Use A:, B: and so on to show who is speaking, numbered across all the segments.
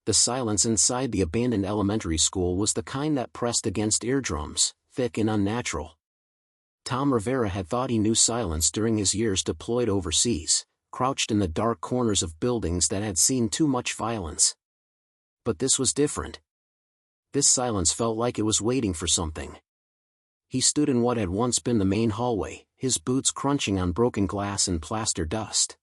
A: The silence inside the abandoned elementary school was the kind that pressed against eardrums, thick and unnatural. Tom Rivera had thought he knew silence during his years deployed overseas, crouched in the dark corners of buildings that had seen too much violence. But this was different. This silence felt like it was waiting for something. He stood in what had once been the main hallway, his boots crunching on broken glass and plaster dust.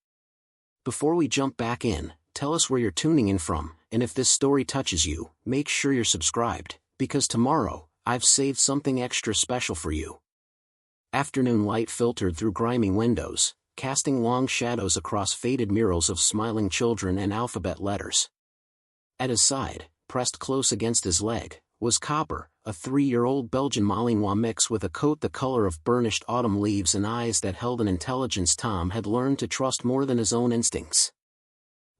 A: Before we jump back in, tell us where you're tuning in from, and if this story touches you, make sure you're subscribed, because tomorrow, I've saved something extra special for you. Afternoon light filtered through grimy windows, casting long shadows across faded murals of smiling children and alphabet letters. At his side, pressed close against his leg, was Copper, a 3-year-old Belgian Malinois mix with a coat the color of burnished autumn leaves and eyes that held an intelligence Tom had learned to trust more than his own instincts.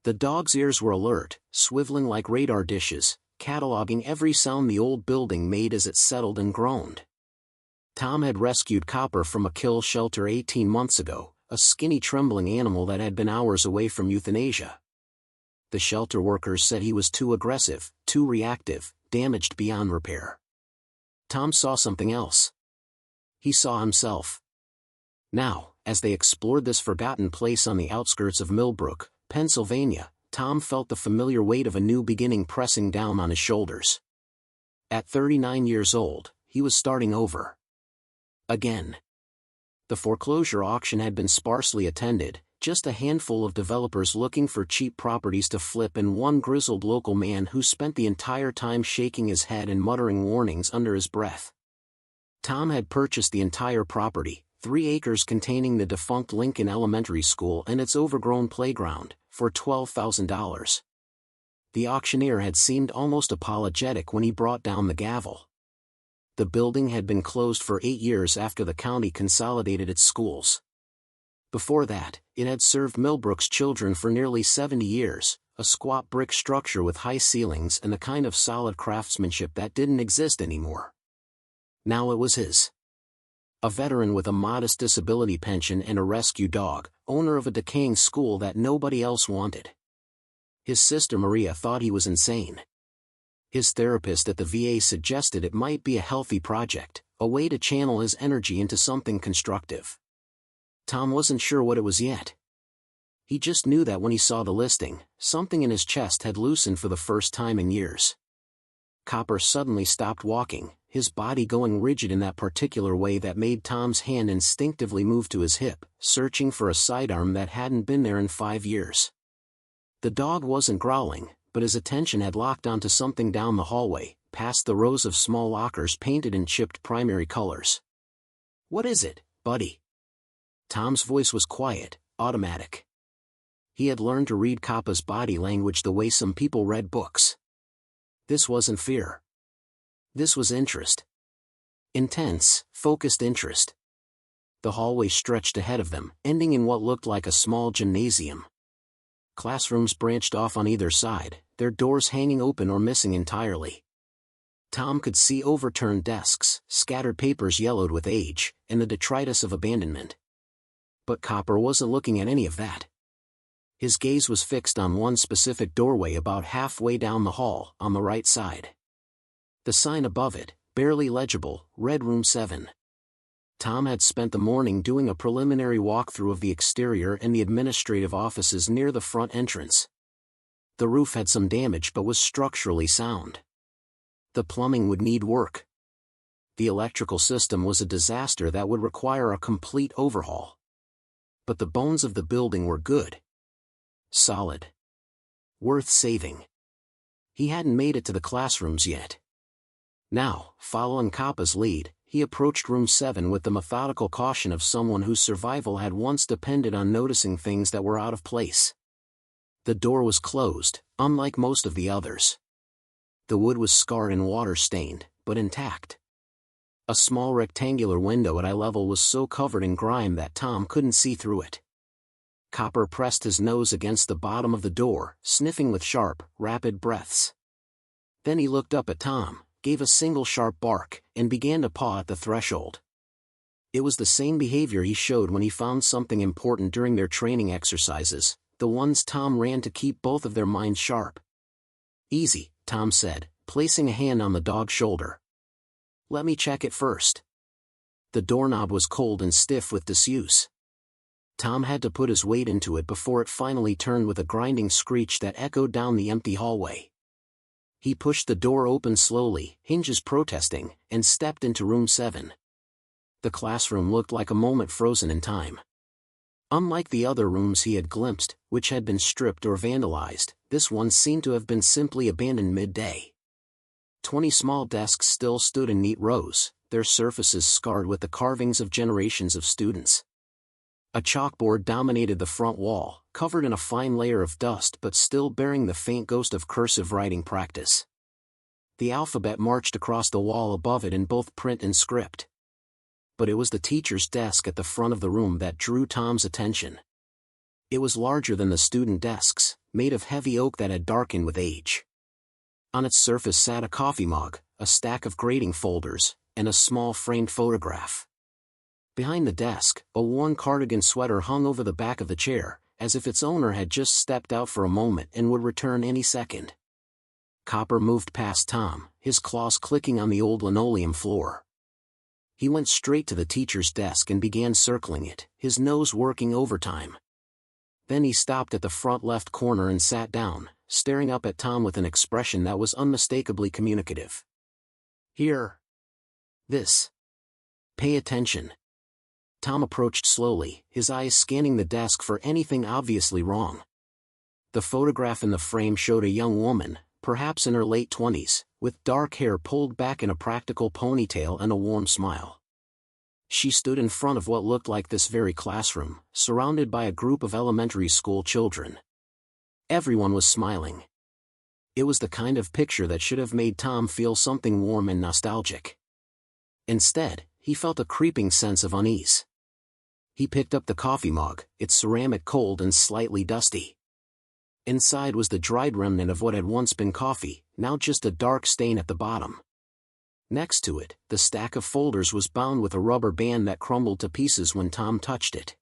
A: The dog's ears were alert, swiveling like radar dishes, cataloging every sound the old building made as it settled and groaned. Tom had rescued Copper from a kill shelter 18 months ago, a skinny trembling animal that had been hours away from euthanasia. The shelter workers said he was too aggressive, too reactive, damaged beyond repair. Tom saw something else. He saw himself. Now, as they explored this forgotten place on the outskirts of Millbrook, Pennsylvania, Tom felt the familiar weight of a new beginning pressing down on his shoulders. At 39 years old, he was starting over. Again. The foreclosure auction had been sparsely attended, just a handful of developers looking for cheap properties to flip and one grizzled local man who spent the entire time shaking his head and muttering warnings under his breath. Tom had purchased the entire property, 3 acres containing the defunct Lincoln Elementary School and its overgrown playground, for $12,000. The auctioneer had seemed almost apologetic when he brought down the gavel. The building had been closed for 8 years after the county consolidated its schools. Before that, it had served Millbrook's children for nearly 70 years, a squat brick structure with high ceilings and the kind of solid craftsmanship that didn't exist anymore. Now it was his. A veteran with a modest disability pension and a rescue dog, owner of a decaying school that nobody else wanted. His sister Maria thought he was insane. His therapist at the VA suggested it might be a healthy project, a way to channel his energy into something constructive. Tom wasn't sure what it was yet. He just knew that when he saw the listing, something in his chest had loosened for the first time in years. Copper suddenly stopped walking, his body going rigid in that particular way that made Tom's hand instinctively move to his hip, searching for a sidearm that hadn't been there in 5 years. The dog wasn't growling, but his attention had locked onto something down the hallway, past the rows of small lockers painted in chipped primary colors. "What is it, buddy?" Tom's voice was quiet, automatic. He had learned to read Coppa's body language the way some people read books. This wasn't fear. This was interest. Intense, focused interest. The hallway stretched ahead of them, ending in what looked like a small gymnasium. Classrooms branched off on either side, their doors hanging open or missing entirely. Tom could see overturned desks, scattered papers yellowed with age, and the detritus of abandonment. But Copper wasn't looking at any of that. His gaze was fixed on one specific doorway about halfway down the hall, on the right side. The sign above it, barely legible, read Room 7. Tom had spent the morning doing a preliminary walkthrough of the exterior and the administrative offices near the front entrance. The roof had some damage but was structurally sound. The plumbing would need work. The electrical system was a disaster that would require a complete overhaul. But the bones of the building were good. Solid. Worth saving. He hadn't made it to the classrooms yet. Now, following Coppa's lead, he approached Room 7 with the methodical caution of someone whose survival had once depended on noticing things that were out of place. The door was closed, unlike most of the others. The wood was scarred and water-stained, but intact. A small rectangular window at eye level was so covered in grime that Tom couldn't see through it. Copper pressed his nose against the bottom of the door, sniffing with sharp, rapid breaths. Then he looked up at Tom, gave a single sharp bark, and began to paw at the threshold. It was the same behavior he showed when he found something important during their training exercises, the ones Tom ran to keep both of their minds sharp. Easy, Tom said, placing a hand on the dog's shoulder. Let me check it first. The doorknob was cold and stiff with disuse. Tom had to put his weight into it before it finally turned with a grinding screech that echoed down the empty hallway. He pushed the door open slowly, hinges protesting, and stepped into room 7. The classroom looked like a moment frozen in time. Unlike the other rooms he had glimpsed, which had been stripped or vandalized, this one seemed to have been simply abandoned midday. 20 small desks still stood in neat rows, their surfaces scarred with the carvings of generations of students. A chalkboard dominated the front wall, covered in a fine layer of dust but still bearing the faint ghost of cursive writing practice. The alphabet marched across the wall above it in both print and script. But it was the teacher's desk at the front of the room that drew Tom's attention. It was larger than the student desks, made of heavy oak that had darkened with age. On its surface sat a coffee mug, a stack of grading folders, and a small framed photograph. Behind the desk, a worn cardigan sweater hung over the back of the chair, as if its owner had just stepped out for a moment and would return any second. Copper moved past Tom, his claws clicking on the old linoleum floor. He went straight to the teacher's desk and began circling it, his nose working overtime. Then he stopped at the front left corner and sat down, staring up at Tom with an expression that was unmistakably communicative. Here. This. Pay attention. Tom approached slowly, his eyes scanning the desk for anything obviously wrong. The photograph in the frame showed a young woman, perhaps in her late 20s, with dark hair pulled back in a practical ponytail and a warm smile. She stood in front of what looked like this very classroom, surrounded by a group of elementary school children. Everyone was smiling. It was the kind of picture that should have made Tom feel something warm and nostalgic. Instead, he felt a creeping sense of unease. He picked up the coffee mug, its ceramic cold and slightly dusty. Inside was the dried remnant of what had once been coffee, now just a dark stain at the bottom. Next to it, the stack of folders was bound with a rubber band that crumbled to pieces when Tom touched it.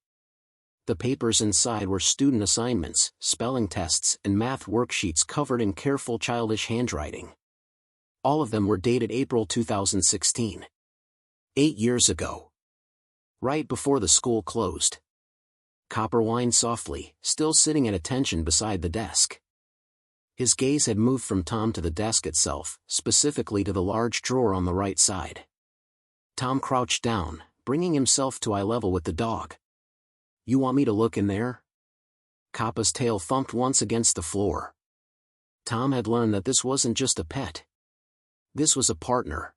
A: The papers inside were student assignments, spelling tests, and math worksheets covered in careful childish handwriting. All of them were dated April 2016. 8 years ago. Right before the school closed. Copper whined softly, still sitting at attention beside the desk. His gaze had moved from Tom to the desk itself, specifically to the large drawer on the right side. Tom crouched down, bringing himself to eye level with the dog. You want me to look in there? Coppa's tail thumped once against the floor. Tom had learned that this wasn't just a pet. This was a partner.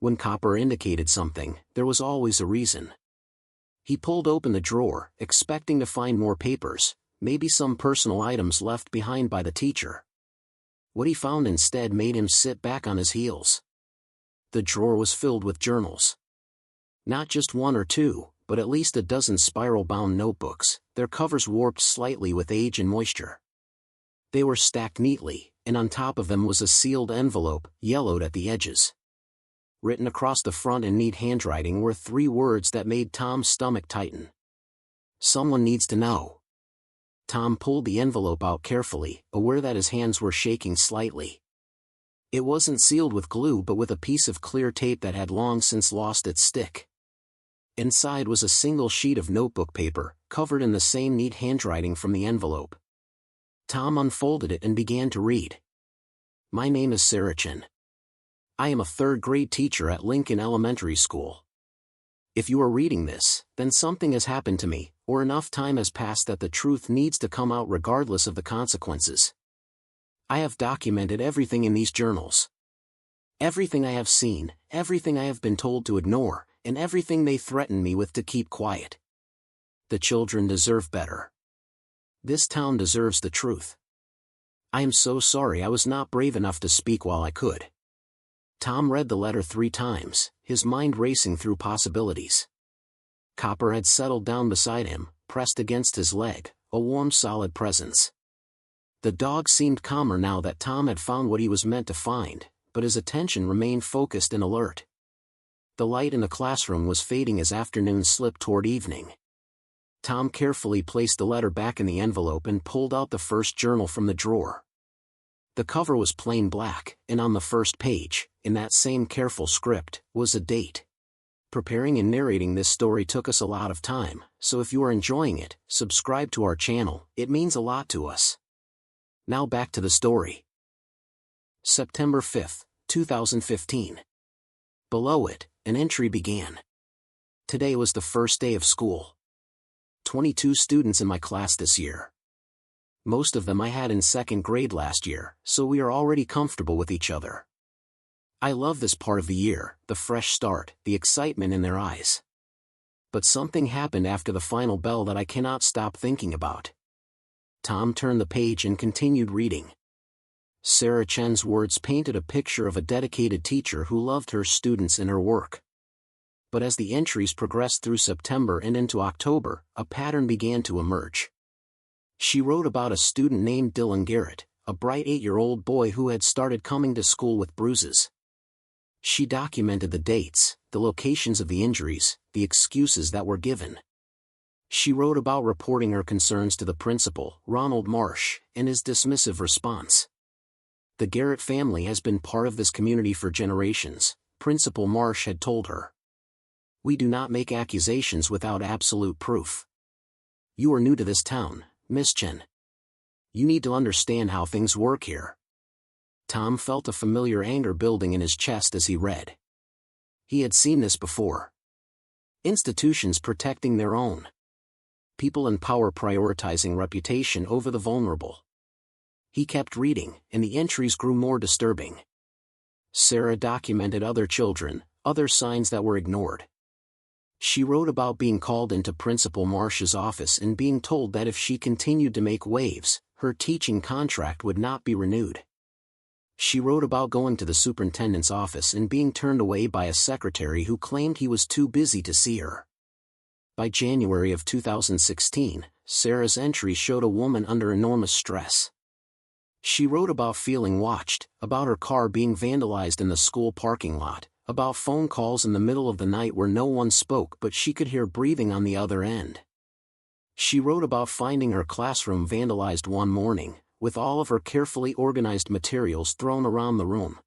A: When Copper indicated something, there was always a reason. He pulled open the drawer, expecting to find more papers, maybe some personal items left behind by the teacher. What he found instead made him sit back on his heels. The drawer was filled with journals. Not just one or two, but at least a dozen spiral-bound notebooks, their covers warped slightly with age and moisture. They were stacked neatly, and on top of them was a sealed envelope, yellowed at the edges. Written across the front in neat handwriting were 3 words that made Tom's stomach tighten. Someone needs to know. Tom pulled the envelope out carefully, aware that his hands were shaking slightly. It wasn't sealed with glue but with a piece of clear tape that had long since lost its stick. Inside was a single sheet of notebook paper, covered in the same neat handwriting from the envelope. Tom unfolded it and began to read. My name is Sarachin. I am a 3rd-grade teacher at Lincoln Elementary School. If you are reading this, then something has happened to me, or enough time has passed that the truth needs to come out regardless of the consequences. I have documented everything in these journals. Everything I have seen, everything I have been told to ignore, and everything they threaten me with to keep quiet. The children deserve better. This town deserves the truth. I am so sorry I was not brave enough to speak while I could. Tom read the letter 3 times, his mind racing through possibilities. Copper had settled down beside him, pressed against his leg, a warm solid presence. The dog seemed calmer now that Tom had found what he was meant to find, but his attention remained focused and alert. The light in the classroom was fading as afternoon slipped toward evening. Tom carefully placed the letter back in the envelope and pulled out the first journal from the drawer. The cover was plain black, and on the first page, in that same careful script, was a date. Preparing and narrating this story took us a lot of time, so if you are enjoying it, subscribe to our channel, it means a lot to us. Now back to the story. September 5th, 2015. Below it, an entry began. Today was the first day of school. 22 students in my class this year. Most of them I had in second grade last year, so we are already comfortable with each other. I love this part of the year, the fresh start, the excitement in their eyes. But something happened after the final bell that I cannot stop thinking about. Tom turned the page and continued reading. Sarah Chen's words painted a picture of a dedicated teacher who loved her students and her work. But as the entries progressed through September and into October, a pattern began to emerge. She wrote about a student named Dylan Garrett, a bright 8-year-old boy who had started coming to school with bruises. She documented the dates, the locations of the injuries, the excuses that were given. She wrote about reporting her concerns to the principal, Ronald Marsh, and his dismissive response. The Garrett family has been part of this community for generations, Principal Marsh had told her. We do not make accusations without absolute proof. You are new to this town, Miss Chen. You need to understand how things work here. Tom felt a familiar anger building in his chest as he read. He had seen this before. Institutions protecting their own. People in power prioritizing reputation over the vulnerable. He kept reading, and the entries grew more disturbing. Sarah documented other children, other signs that were ignored. She wrote about being called into Principal Marsh's office and being told that if she continued to make waves, her teaching contract would not be renewed. She wrote about going to the superintendent's office and being turned away by a secretary who claimed he was too busy to see her. By January of 2016, Sarah's entry showed a woman under enormous stress. She wrote about feeling watched, about her car being vandalized in the school parking lot, about phone calls in the middle of the night where no one spoke but she could hear breathing on the other end. She wrote about finding her classroom vandalized one morning, with all of her carefully organized materials thrown around the room.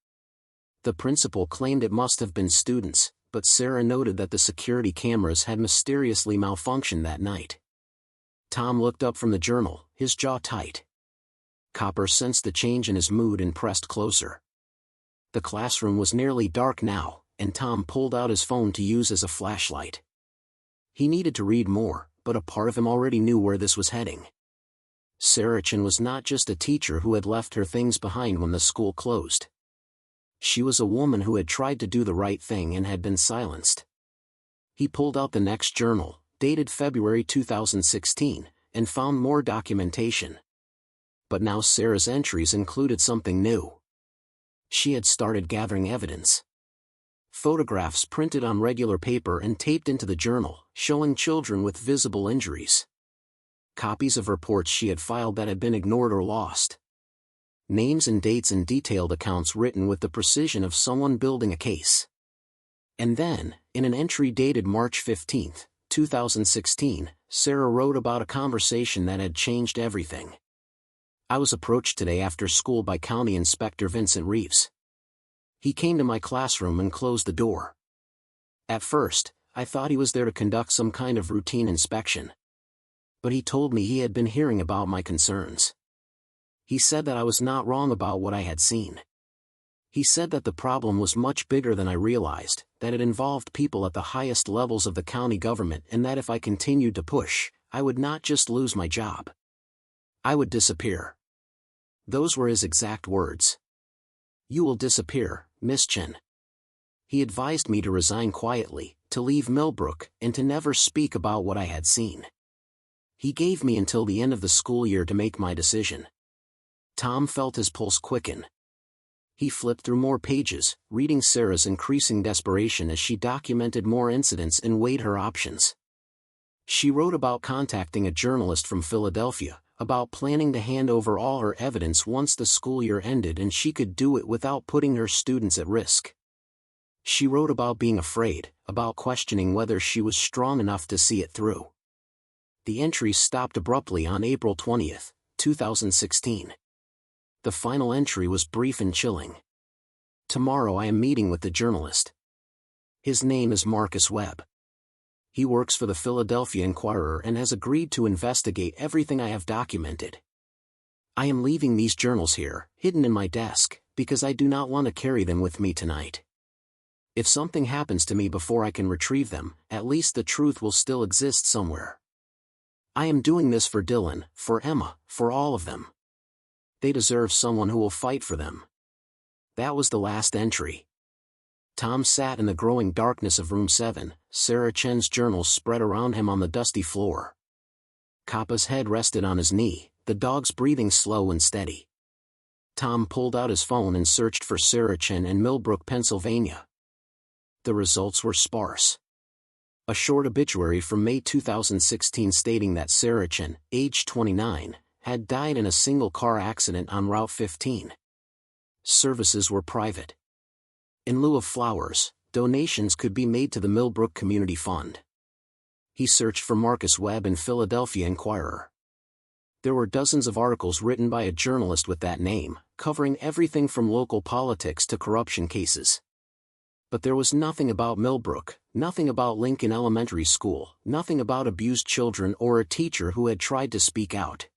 A: The principal claimed it must have been students, but Sarah noted that the security cameras had mysteriously malfunctioned that night. Tom looked up from the journal, his jaw tight. Copper sensed the change in his mood and pressed closer. The classroom was nearly dark now, and Tom pulled out his phone to use as a flashlight. He needed to read more, but a part of him already knew where this was heading. Sarah Chen was not just a teacher who had left her things behind when the school closed. She was a woman who had tried to do the right thing and had been silenced. He pulled out the next journal, dated February 2016, and found more documentation. But now Sarah's entries included something new. She had started gathering evidence. Photographs printed on regular paper and taped into the journal, showing children with visible injuries. Copies of reports she had filed that had been ignored or lost. Names and dates and detailed accounts written with the precision of someone building a case. And then, in an entry dated March 15, 2016, Sarah wrote about a conversation that had changed everything. I was approached today after school by County Inspector Vincent Reeves. He came to my classroom and closed the door. At first, I thought he was there to conduct some kind of routine inspection. But he told me he had been hearing about my concerns. He said that I was not wrong about what I had seen. He said that the problem was much bigger than I realized, that it involved people at the highest levels of the county government and that if I continued to push, I would not just lose my job. I would disappear. Those were his exact words. You will disappear, Miss Chen. He advised me to resign quietly, to leave Millbrook, and to never speak about what I had seen. He gave me until the end of the school year to make my decision. Tom felt his pulse quicken. He flipped through more pages, reading Sarah's increasing desperation as she documented more incidents and weighed her options. She wrote about contacting a journalist from Philadelphia, about planning to hand over all her evidence once the school year ended and she could do it without putting her students at risk. She wrote about being afraid, about questioning whether she was strong enough to see it through. The entry stopped abruptly on April 20, 2016. The final entry was brief and chilling. Tomorrow I am meeting with the journalist. His name is Marcus Webb. He works for the Philadelphia Inquirer and has agreed to investigate everything I have documented. I am leaving these journals here, hidden in my desk, because I do not want to carry them with me tonight. If something happens to me before I can retrieve them, at least the truth will still exist somewhere. I am doing this for Dylan, for Emma, for all of them. They deserve someone who will fight for them. That was the last entry. Tom sat in the growing darkness of room 7, Sarah Chen's journals spread around him on the dusty floor. Kappa's head rested on his knee, the dog's breathing slow and steady. Tom pulled out his phone and searched for Sarah Chen in Millbrook, Pennsylvania. The results were sparse. A short obituary from May 2016 stating that Sarah Chen, age 29, had died in a single-car accident on Route 15. Services were private. In lieu of flowers, donations could be made to the Millbrook Community Fund. He searched for Marcus Webb in Philadelphia Inquirer. There were dozens of articles written by a journalist with that name, covering everything from local politics to corruption cases. But there was nothing about Millbrook, nothing about Lincoln Elementary School, nothing about abused children or a teacher who had tried to speak out.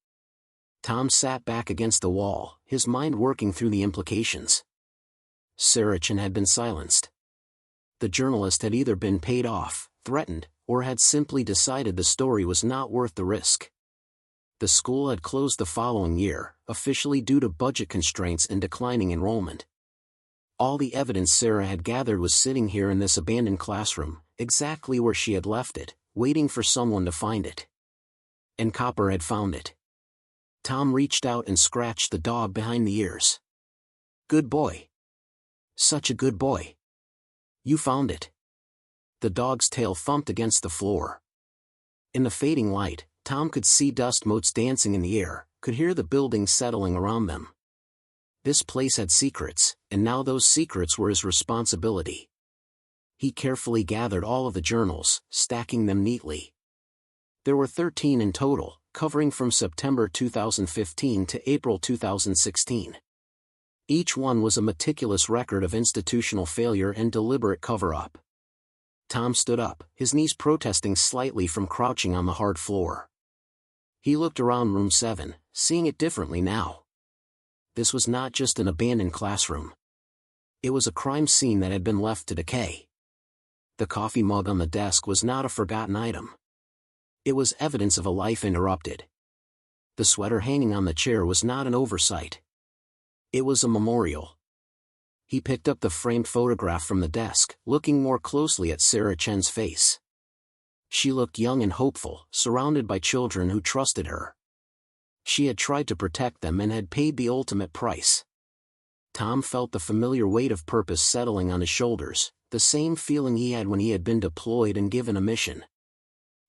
A: Tom sat back against the wall, his mind working through the implications. Sarah Chen had been silenced. The journalist had either been paid off, threatened, or had simply decided the story was not worth the risk. The school had closed the following year, officially due to budget constraints and declining enrollment. All the evidence Sarah had gathered was sitting here in this abandoned classroom, exactly where she had left it, waiting for someone to find it. And Copper had found it. Tom reached out and scratched the dog behind the ears. Good boy. Such a good boy. You found it. The dog's tail thumped against the floor. In the fading light, Tom could see dust motes dancing in the air, could hear the buildings settling around them. This place had secrets, and now those secrets were his responsibility. He carefully gathered all of the journals, stacking them neatly. There were 13 in total, covering from September 2015 to April 2016. Each one was a meticulous record of institutional failure and deliberate cover-up. Tom stood up, his knees protesting slightly from crouching on the hard floor. He looked around room 7, seeing it differently now. This was not just an abandoned classroom. It was a crime scene that had been left to decay. The coffee mug on the desk was not a forgotten item. It was evidence of a life interrupted. The sweater hanging on the chair was not an oversight. It was a memorial. He picked up the framed photograph from the desk, looking more closely at Sarah Chen's face. She looked young and hopeful, surrounded by children who trusted her. She had tried to protect them and had paid the ultimate price. Tom felt the familiar weight of purpose settling on his shoulders, the same feeling he had when he had been deployed and given a mission.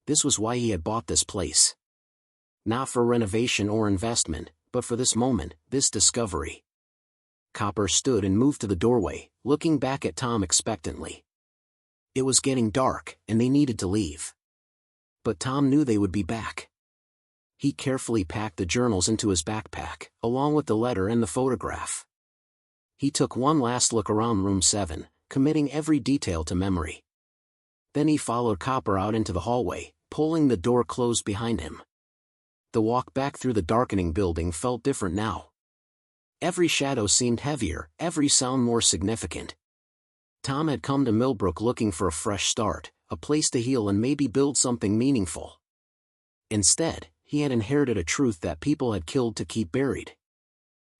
A: This was why he had bought this place. Not for renovation or investment, but for this moment, this discovery. Copper stood and moved to the doorway, looking back at Tom expectantly. It was getting dark, and they needed to leave. But Tom knew they would be back. He carefully packed the journals into his backpack, along with the letter and the photograph. He took one last look around room 7, committing every detail to memory. Then he followed Copper out into the hallway, pulling the door closed behind him. The walk back through the darkening building felt different now. Every shadow seemed heavier, every sound more significant. Tom had come to Millbrook looking for a fresh start, a place to heal and maybe build something meaningful. Instead, he had inherited a truth that people had killed to keep buried.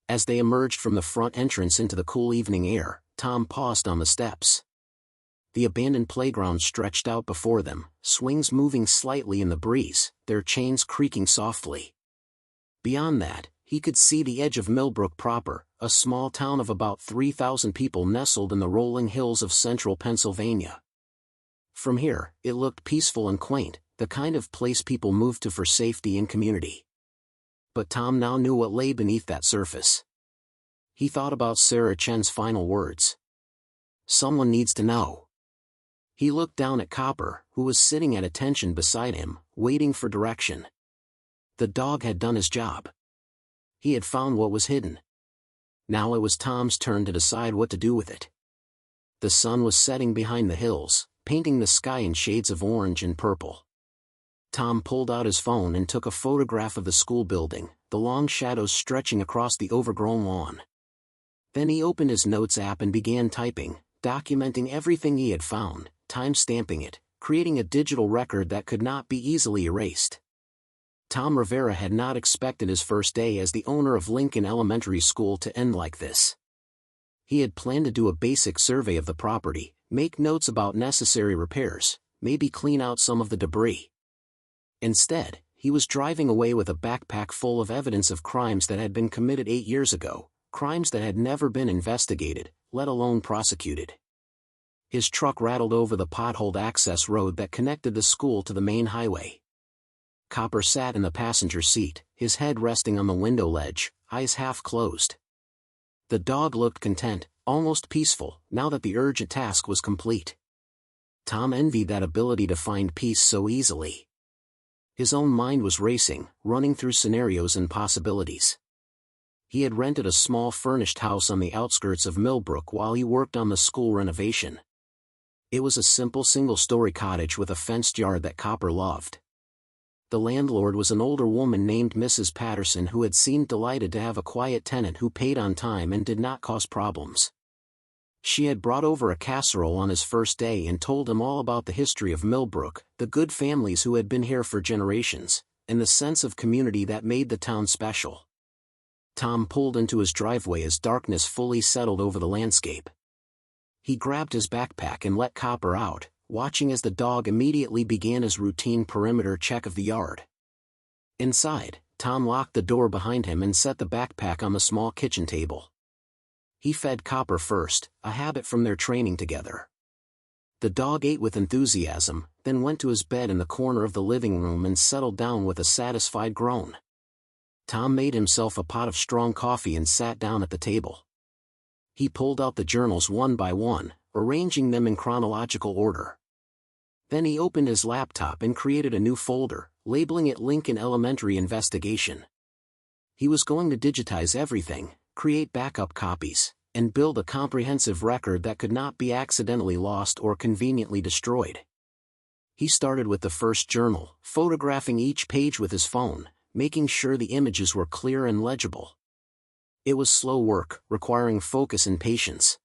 A: As they emerged from the front entrance into the cool evening air, Tom paused on the steps. The abandoned playground stretched out before them, swings moving slightly in the breeze, their chains creaking softly. Beyond that, he could see the edge of Millbrook proper, a small town of about 3,000 people nestled in the rolling hills of central Pennsylvania. From here, it looked peaceful and quaint, the kind of place people moved to for safety and community. But Tom now knew what lay beneath that surface. He thought about Sarah Chen's final words. Someone needs to know. He looked down at Copper, who was sitting at attention beside him, waiting for direction. The dog had done his job. He had found what was hidden. Now it was Tom's turn to decide what to do with it. The sun was setting behind the hills, painting the sky in shades of orange and purple. Tom pulled out his phone and took a photograph of the school building, the long shadows stretching across the overgrown lawn. Then he opened his notes app and began typing, documenting everything he had found, time-stamping it, creating a digital record that could not be easily erased. Tom Rivera had not expected his first day as the owner of Lincoln Elementary School to end like this. He had planned to do a basic survey of the property, make notes about necessary repairs, maybe clean out some of the debris. Instead, he was driving away with a backpack full of evidence of crimes that had been committed 8 years ago, crimes that had never been investigated, let alone prosecuted. His truck rattled over the potholed access road that connected the school to the main highway. Copper sat in the passenger seat, his head resting on the window ledge, eyes half closed. The dog looked content, almost peaceful, now that the urgent task was complete. Tom envied that ability to find peace so easily. His own mind was racing, running through scenarios and possibilities. He had rented a small furnished house on the outskirts of Millbrook while he worked on the school renovation. It was a simple single-story cottage with a fenced yard that Copper loved. The landlord was an older woman named Mrs. Patterson who had seemed delighted to have a quiet tenant who paid on time and did not cause problems. She had brought over a casserole on his first day and told him all about the history of Millbrook, the good families who had been here for generations, and the sense of community that made the town special. Tom pulled into his driveway as darkness fully settled over the landscape. He grabbed his backpack and let Copper out, watching as the dog immediately began his routine perimeter check of the yard. Inside, Tom locked the door behind him and set the backpack on the small kitchen table. He fed Copper first, a habit from their training together. The dog ate with enthusiasm, then went to his bed in the corner of the living room and settled down with a satisfied groan. Tom made himself a pot of strong coffee and sat down at the table. He pulled out the journals one by one, arranging them in chronological order. Then he opened his laptop and created a new folder, labeling it Lincoln Elementary Investigation. He was going to digitize everything, create backup copies, and build a comprehensive record that could not be accidentally lost or conveniently destroyed. He started with the first journal, photographing each page with his phone, making sure the images were clear and legible. It was slow work, requiring focus and patience.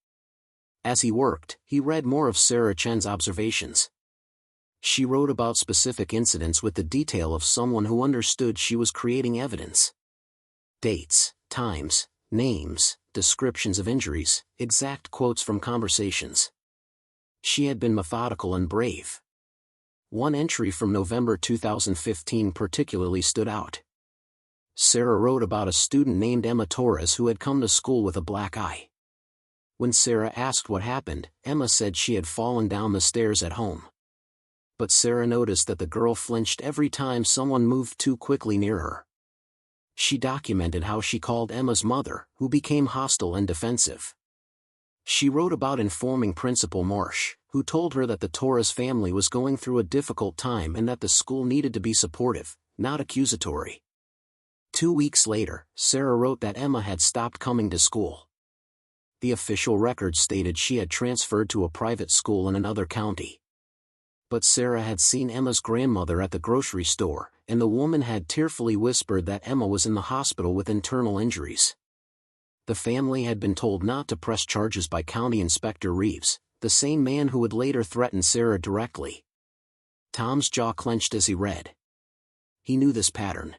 A: As he worked, he read more of Sarah Chen's observations. She wrote about specific incidents with the detail of someone who understood she was creating evidence. Dates, times, names, descriptions of injuries, exact quotes from conversations. She had been methodical and brave. One entry from November 2015 particularly stood out. Sarah wrote about a student named Emma Torres who had come to school with a black eye. When Sarah asked what happened, Emma said she had fallen down the stairs at home. But Sarah noticed that the girl flinched every time someone moved too quickly near her. She documented how she called Emma's mother, who became hostile and defensive. She wrote about informing Principal Marsh, who told her that the Torres family was going through a difficult time and that the school needed to be supportive, not accusatory. 2 weeks later, Sarah wrote that Emma had stopped coming to school. The official record stated she had transferred to a private school in another county. But Sarah had seen Emma's grandmother at the grocery store, and the woman had tearfully whispered that Emma was in the hospital with internal injuries. The family had been told not to press charges by County Inspector Reeves, the same man who would later threaten Sarah directly. Tom's jaw clenched as he read. He knew this pattern.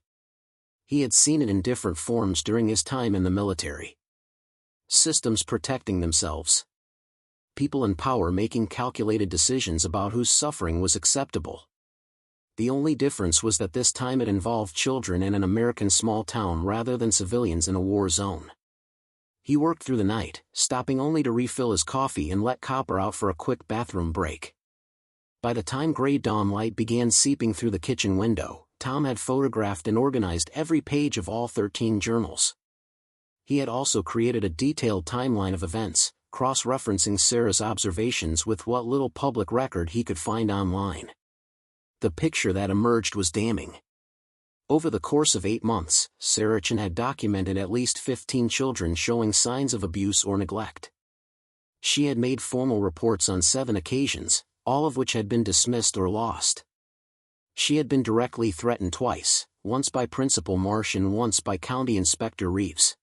A: He had seen it in different forms during his time in the military. Systems protecting themselves. People in power making calculated decisions about whose suffering was acceptable. The only difference was that this time it involved children in an American small town rather than civilians in a war zone. He worked through the night, stopping only to refill his coffee and let Copper out for a quick bathroom break. By the time gray dawn light began seeping through the kitchen window, Tom had photographed and organized every page of all 13 journals. He had also created a detailed timeline of events, cross-referencing Sarah's observations with what little public record he could find online. The picture that emerged was damning. Over the course of 8 months, Saracen had documented at least 15 children showing signs of abuse or neglect. She had made formal reports on 7 occasions, all of which had been dismissed or lost. She had been directly threatened twice, once by Principal Marsh and once by County Inspector Reeves.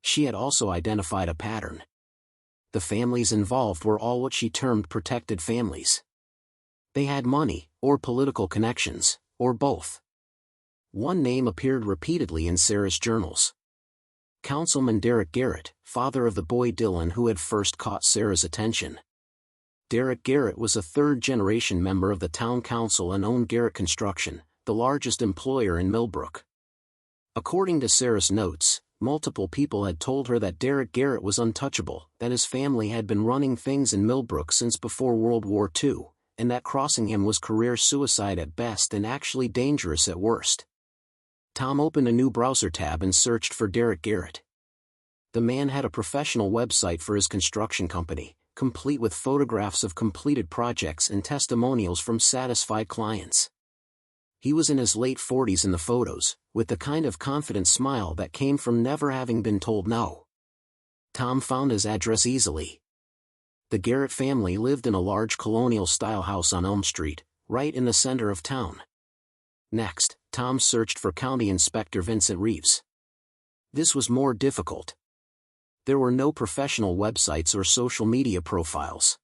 A: She had also identified a pattern. The families involved were all what she termed protected families. They had money, or political connections, or both. One name appeared repeatedly in Sarah's journals. Councilman Derek Garrett, father of the boy Dylan who had first caught Sarah's attention. Derek Garrett was a third-generation member of the town council and owned Garrett Construction, the largest employer in Millbrook. According to Sarah's notes, multiple people had told her that Derek Garrett was untouchable, that his family had been running things in Millbrook since before World War II, and that crossing him was career suicide at best and actually dangerous at worst. Tom opened a new browser tab and searched for Derek Garrett. The man had a professional website for his construction company, complete with photographs of completed projects and testimonials from satisfied clients. He was in his late 40s in the photos, with the kind of confident smile that came from never having been told no. Tom found his address easily. The Garrett family lived in a large colonial-style house on Elm Street, right in the center of town. Next, Tom searched for County Inspector Vincent Reeves. This was more difficult. There were no professional websites or social media profiles.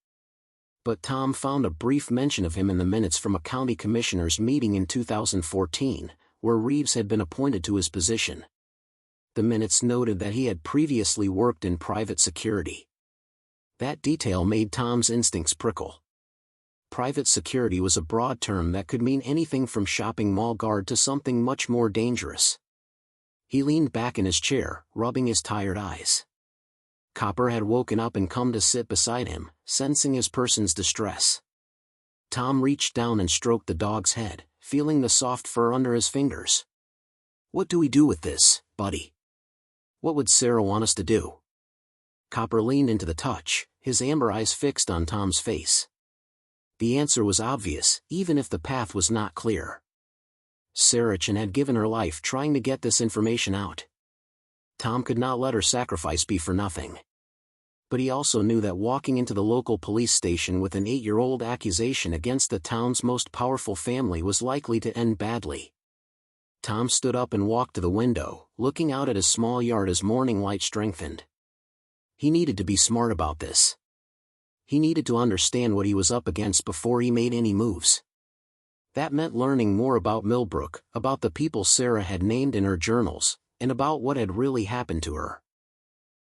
A: But Tom found a brief mention of him in the minutes from a county commissioners meeting in 2014, where Reeves had been appointed to his position. The minutes noted that he had previously worked in private security. That detail made Tom's instincts prickle. Private security was a broad term that could mean anything from shopping mall guard to something much more dangerous. He leaned back in his chair, rubbing his tired eyes. Copper had woken up and come to sit beside him, sensing his person's distress. Tom reached down and stroked the dog's head, feeling the soft fur under his fingers. "What do we do with this, buddy? What would Sarah want us to do?" Copper leaned into the touch, his amber eyes fixed on Tom's face. The answer was obvious, even if the path was not clear. Saracen had given her life trying to get this information out. Tom could not let her sacrifice be for nothing. But he also knew that walking into the local police station with an 8-year-old accusation against the town's most powerful family was likely to end badly. Tom stood up and walked to the window, looking out at his small yard as morning light strengthened. He needed to be smart about this. He needed to understand what he was up against before he made any moves. That meant learning more about Millbrook, about the people Sarah had named in her journals, and about what had really happened to her.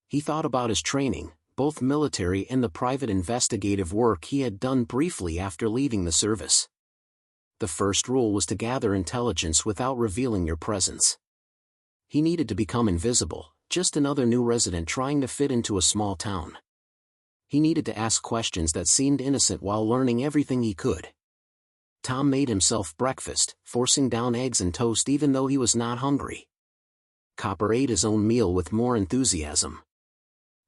A: He thought about his training, both military and the private investigative work he had done briefly after leaving the service. The first rule was to gather intelligence without revealing your presence. He needed to become invisible, just another new resident trying to fit into a small town. He needed to ask questions that seemed innocent while learning everything he could. Tom made himself breakfast, forcing down eggs and toast even though he was not hungry. Copper ate his own meal with more enthusiasm.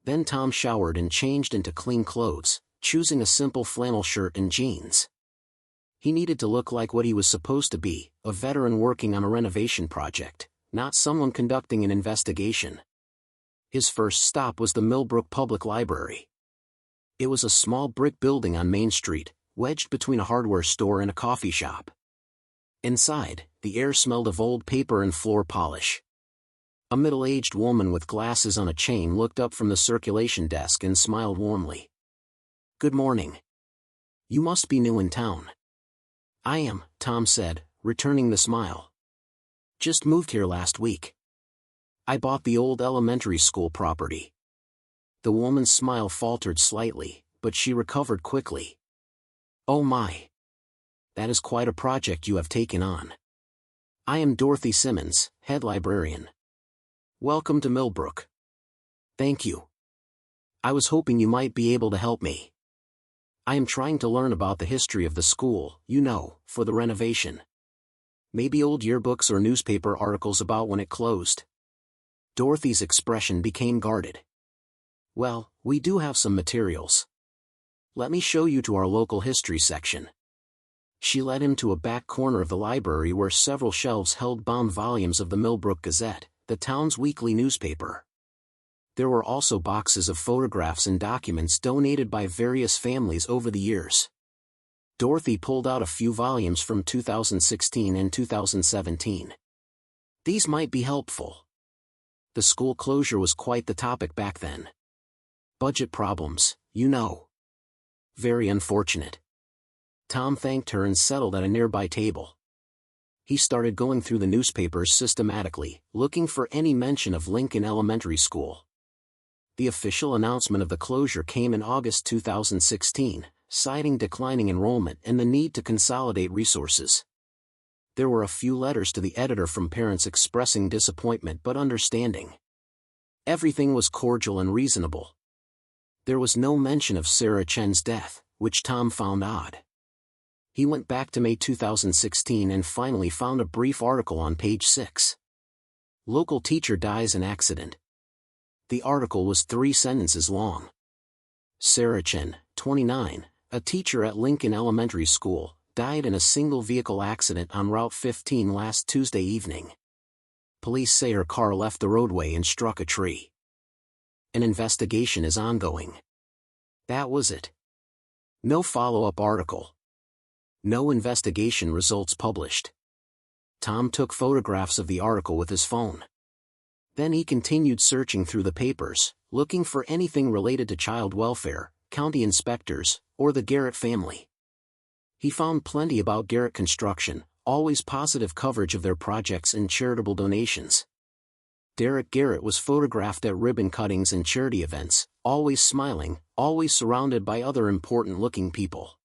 A: Then Tom showered and changed into clean clothes, choosing a simple flannel shirt and jeans. He needed to look like what he was supposed to be, a veteran working on a renovation project, not someone conducting an investigation. His first stop was the Millbrook Public Library. It was a small brick building on Main Street, wedged between a hardware store and a coffee shop. Inside, the air smelled of old paper and floor polish. A middle-aged woman with glasses on a chain looked up from the circulation desk and smiled warmly. "Good morning. You must be new in town." "I am," Tom said, returning the smile. "Just moved here last week. I bought the old elementary school property." The woman's smile faltered slightly, but she recovered quickly. "Oh my. That is quite a project you have taken on. I am Dorothy Simmons, head librarian. Welcome to Millbrook." "Thank you. I was hoping you might be able to help me. I am trying to learn about the history of the school, for the renovation. Maybe old yearbooks or newspaper articles about when it closed." Dorothy's expression became guarded. "Well, we do have some materials. Let me show you to our local history section." She led him to a back corner of the library where several shelves held bound volumes of the Millbrook Gazette, the town's weekly newspaper. There were also boxes of photographs and documents donated by various families over the years. Dorothy pulled out a few volumes from 2016 and 2017. These might be helpful. The school closure was quite the topic back then. Budget problems, you know. Very unfortunate. Tom thanked her and settled at a nearby table. He started going through the newspapers systematically, looking for any mention of Lincoln Elementary School. The official announcement of the closure came in August 2016, citing declining enrollment and the need to consolidate resources. There were a few letters to the editor from parents expressing disappointment but understanding. Everything was cordial and reasonable. There was no mention of Sarah Chen's death, which Tom found odd. He went back to May 2016 and finally found a brief article on page 6. Local teacher dies in accident. The article was 3 sentences long. Sarah Chen, 29, a teacher at Lincoln Elementary School, died in a single-vehicle accident on Route 15 last Tuesday evening. Police say her car left the roadway and struck a tree. An investigation is ongoing. That was it. No follow-up article. No investigation results published. Tom took photographs of the article with his phone. Then he continued searching through the papers, looking for anything related to child welfare, county inspectors, or the Garrett family. He found plenty about Garrett Construction, always positive coverage of their projects and charitable donations. Derek Garrett was photographed at ribbon cuttings and charity events, always smiling, always surrounded by other important-looking people.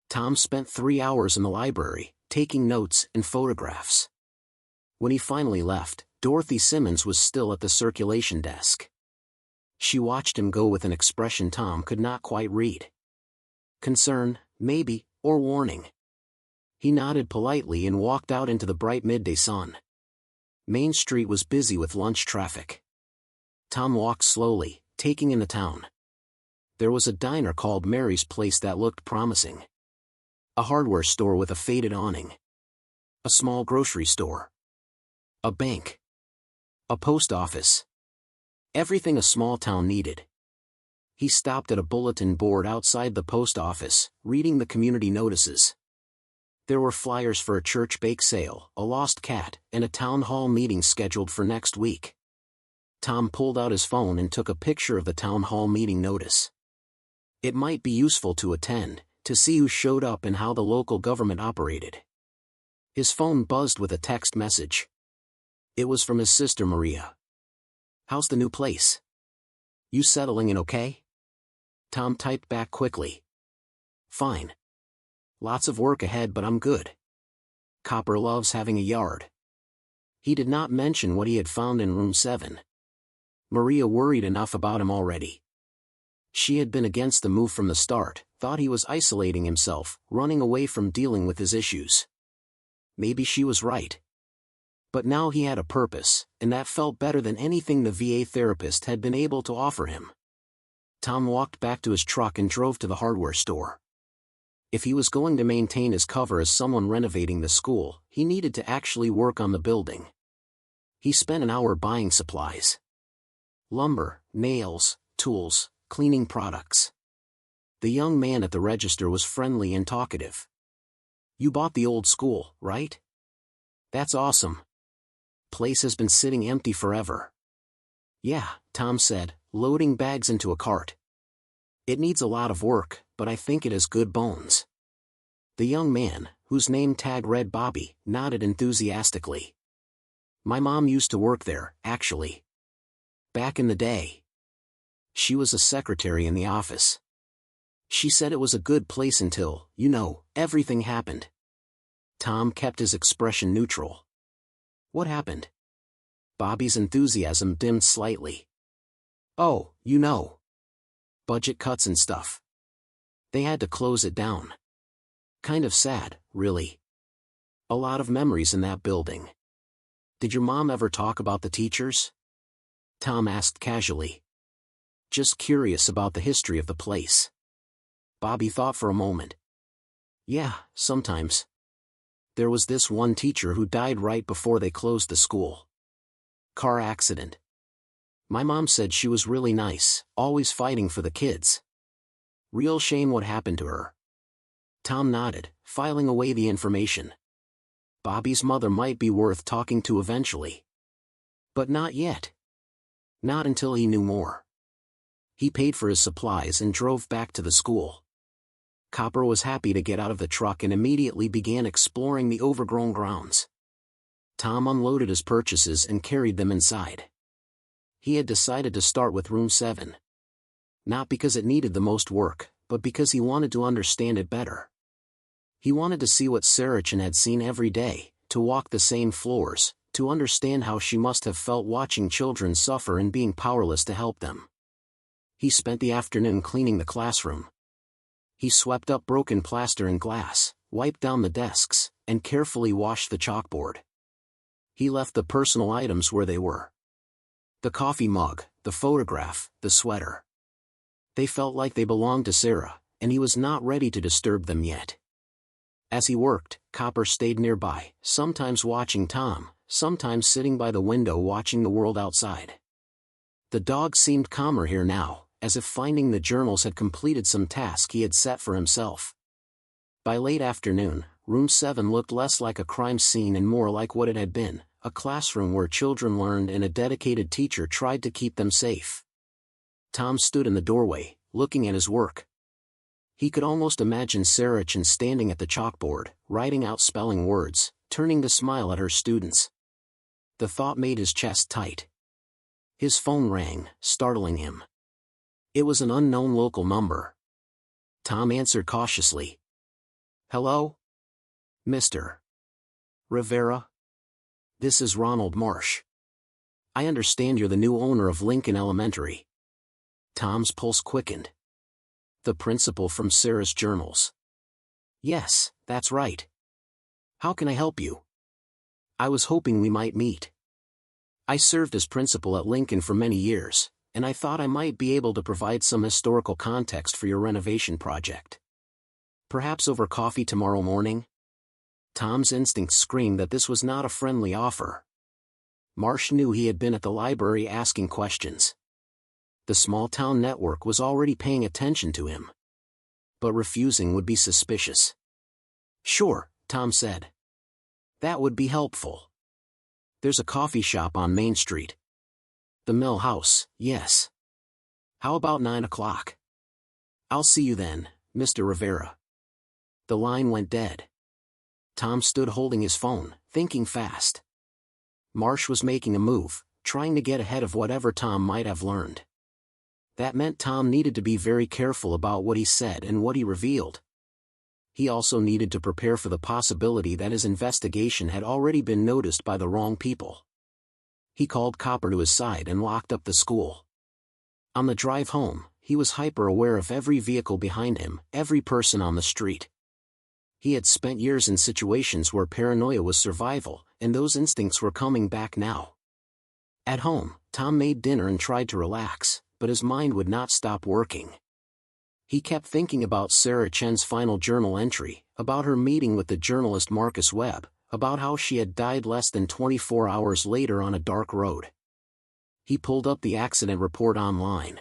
A: Tom spent 3 hours in the library, taking notes and photographs. When he finally left, Dorothy Simmons was still at the circulation desk. She watched him go with an expression Tom could not quite read. Concern, maybe, or warning. He nodded politely and walked out into the bright midday sun. Main Street was busy with lunch traffic. Tom walked slowly, taking in the town. There was a diner called Mary's Place that looked promising. A hardware store with a faded awning. A small grocery store. A bank. A post office. Everything a small town needed. He stopped at a bulletin board outside the post office, reading the community notices. There were flyers for a church bake sale, a lost cat, and a town hall meeting scheduled for next week. Tom pulled out his phone and took a picture of the town hall meeting notice. It might be useful to attend, to see who showed up and how the local government operated. His phone buzzed with a text message. It was from his sister Maria. "How's the new place? You settling in okay?" Tom typed back quickly. "Fine. Lots of work ahead but I'm good. Copper loves having a yard." He did not mention what he had found in room 7. Maria worried enough about him already. She had been against the move from the start, thought he was isolating himself, running away from dealing with his issues. Maybe she was right. But now he had a purpose, and that felt better than anything the VA therapist had been able to offer him. Tom walked back to his truck and drove to the hardware store. If he was going to maintain his cover as someone renovating the school, he needed to actually work on the building. He spent an hour buying supplies. Lumber, nails, tools, cleaning products. The young man at the register was friendly and talkative. "You bought the old school, right? That's awesome. Place has been sitting empty forever." "Yeah," Tom said, loading bags into a cart. "It needs a lot of work, but I think it has good bones." The young man, whose name tag read Bobby, nodded enthusiastically. "My mom used to work there, actually. Back in the day. She was a secretary in the office. She said it was a good place until, everything happened." Tom kept his expression neutral. "What happened?" Bobby's enthusiasm dimmed slightly. "Oh, budget cuts and stuff. They had to close it down. Kind of sad, really. A lot of memories in that building." "Did your mom ever talk about the teachers?" Tom asked casually. "Just curious about the history of the place." Bobby thought for a moment. Yeah, sometimes. There was this one teacher who died right before they closed the school. Car accident. My mom said she was really nice, always fighting for the kids. Real shame what happened to her. Tom nodded, filing away the information. Bobby's mother might be worth talking to eventually. But not yet. Not until he knew more. He paid for his supplies and drove back to the school. Copper was happy to get out of the truck and immediately began exploring the overgrown grounds. Tom unloaded his purchases and carried them inside. He had decided to start with room 7. Not because it needed the most work, but because he wanted to understand it better. He wanted to see what Sarachan had seen every day, to walk the same floors, to understand how she must have felt watching children suffer and being powerless to help them. He spent the afternoon cleaning the classroom. He swept up broken plaster and glass, wiped down the desks, and carefully washed the chalkboard. He left the personal items where they were. The coffee mug, the photograph, the sweater. They felt like they belonged to Sarah, and he was not ready to disturb them yet. As he worked, Copper stayed nearby, sometimes watching Tom, sometimes sitting by the window watching the world outside. The dog seemed calmer here now, as if finding the journals had completed some task he had set for himself. By late afternoon, room 7 looked less like a crime scene and more like what it had been, a classroom where children learned and a dedicated teacher tried to keep them safe. Tom stood in the doorway, looking at his work. He could almost imagine Sarachan standing at the chalkboard, writing out spelling words, turning to smile at her students. The thought made his chest tight. His phone rang, startling him. It was an unknown local number. Tom answered cautiously. "Hello? Mr. Rivera? This is Ronald Marsh. I understand you're the new owner of Lincoln Elementary." Tom's pulse quickened. The principal from Sarah's journals. "Yes, that's right. How can I help you? I was hoping we might meet. I served as principal at Lincoln for many years, and I thought I might be able to provide some historical context for your renovation project. Perhaps over coffee tomorrow morning?" Tom's instincts screamed that this was not a friendly offer. Marsh knew he had been at the library asking questions. The small-town network was already paying attention to him. But refusing would be suspicious. "Sure," Tom said. "That would be helpful. There's a coffee shop on Main Street. The Mill House, yes. How about 9 o'clock? I'll see you then, Mr. Rivera." The line went dead. Tom stood holding his phone, thinking fast. Marsh was making a move, trying to get ahead of whatever Tom might have learned. That meant Tom needed to be very careful about what he said and what he revealed. He also needed to prepare for the possibility that his investigation had already been noticed by the wrong people. He called Copper to his side and locked up the school. On the drive home, he was hyper-aware of every vehicle behind him, every person on the street. He had spent years in situations where paranoia was survival, and those instincts were coming back now. At home, Tom made dinner and tried to relax, but his mind would not stop working. He kept thinking about Sarah Chen's final journal entry, about her meeting with the journalist Marcus Webb, about how she had died less than 24 hours later on a dark road. He pulled up the accident report online.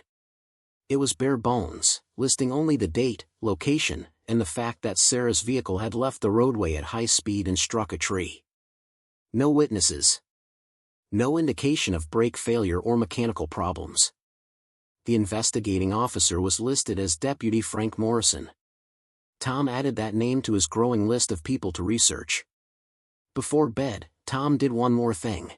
A: It was bare bones, listing only the date, location, and the fact that Sarah's vehicle had left the roadway at high speed and struck a tree. No witnesses. No indication of brake failure or mechanical problems. The investigating officer was listed as Deputy Frank Morrison. Tom added that name to his growing list of people to research. Before bed, Tom did one more thing.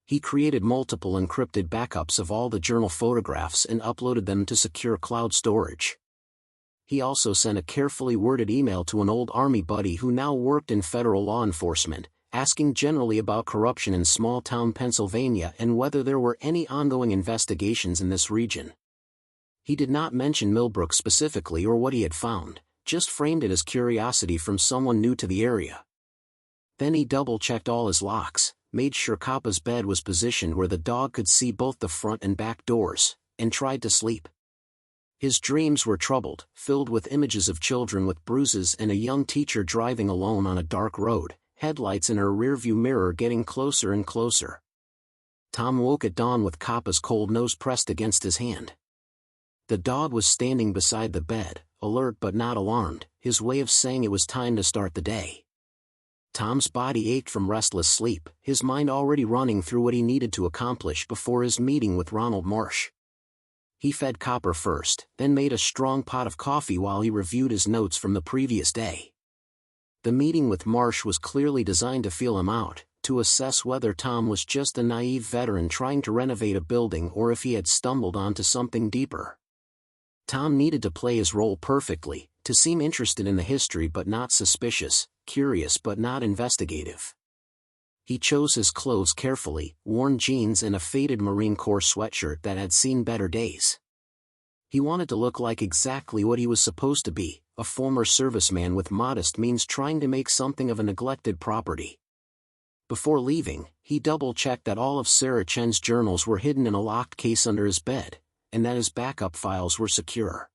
A: He created multiple encrypted backups of all the journal photographs and uploaded them to secure cloud storage. He also sent a carefully worded email to an old Army buddy who now worked in federal law enforcement, asking generally about corruption in small-town Pennsylvania and whether there were any ongoing investigations in this region. He did not mention Millbrook specifically or what he had found, just framed it as curiosity from someone new to the area. Then he double-checked all his locks, made sure Kappa's bed was positioned where the dog could see both the front and back doors, and tried to sleep. His dreams were troubled, filled with images of children with bruises and a young teacher driving alone on a dark road, headlights in her rearview mirror getting closer and closer. Tom woke at dawn with Kappa's cold nose pressed against his hand. The dog was standing beside the bed, alert but not alarmed, his way of saying it was time to start the day. Tom's body ached from restless sleep, his mind already running through what he needed to accomplish before his meeting with Ronald Marsh. He fed Kappa first, then made a strong pot of coffee while he reviewed his notes from the previous day. The meeting with Marsh was clearly designed to feel him out, to assess whether Tom was just a naive veteran trying to renovate a building or if he had stumbled onto something deeper. Tom needed to play his role perfectly, to seem interested in the history but not suspicious, curious but not investigative. He chose his clothes carefully, worn jeans and a faded Marine Corps sweatshirt that had seen better days. He wanted to look like exactly what he was supposed to be, a former serviceman with modest means trying to make something of a neglected property. Before leaving, he double-checked that all of Sarah Chen's journals were hidden in a locked case under his bed, and that his backup files were secure.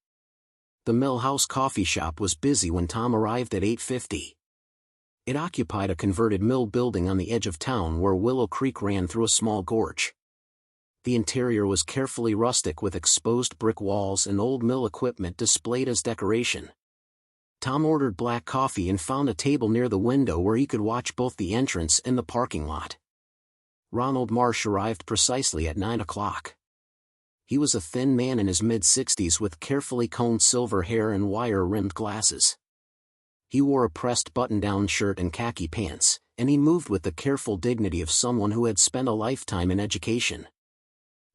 A: The Mill House coffee shop was busy when Tom arrived at 8:50. It occupied a converted mill building on the edge of town where Willow Creek ran through a small gorge. The interior was carefully rustic with exposed brick walls and old mill equipment displayed as decoration. Tom ordered black coffee and found a table near the window where he could watch both the entrance and the parking lot. Ronald Marsh arrived precisely at 9 o'clock. He was a thin man in his mid-60s with carefully combed silver hair and wire-rimmed glasses. He wore a pressed button-down shirt and khaki pants, and he moved with the careful dignity of someone who had spent a lifetime in education.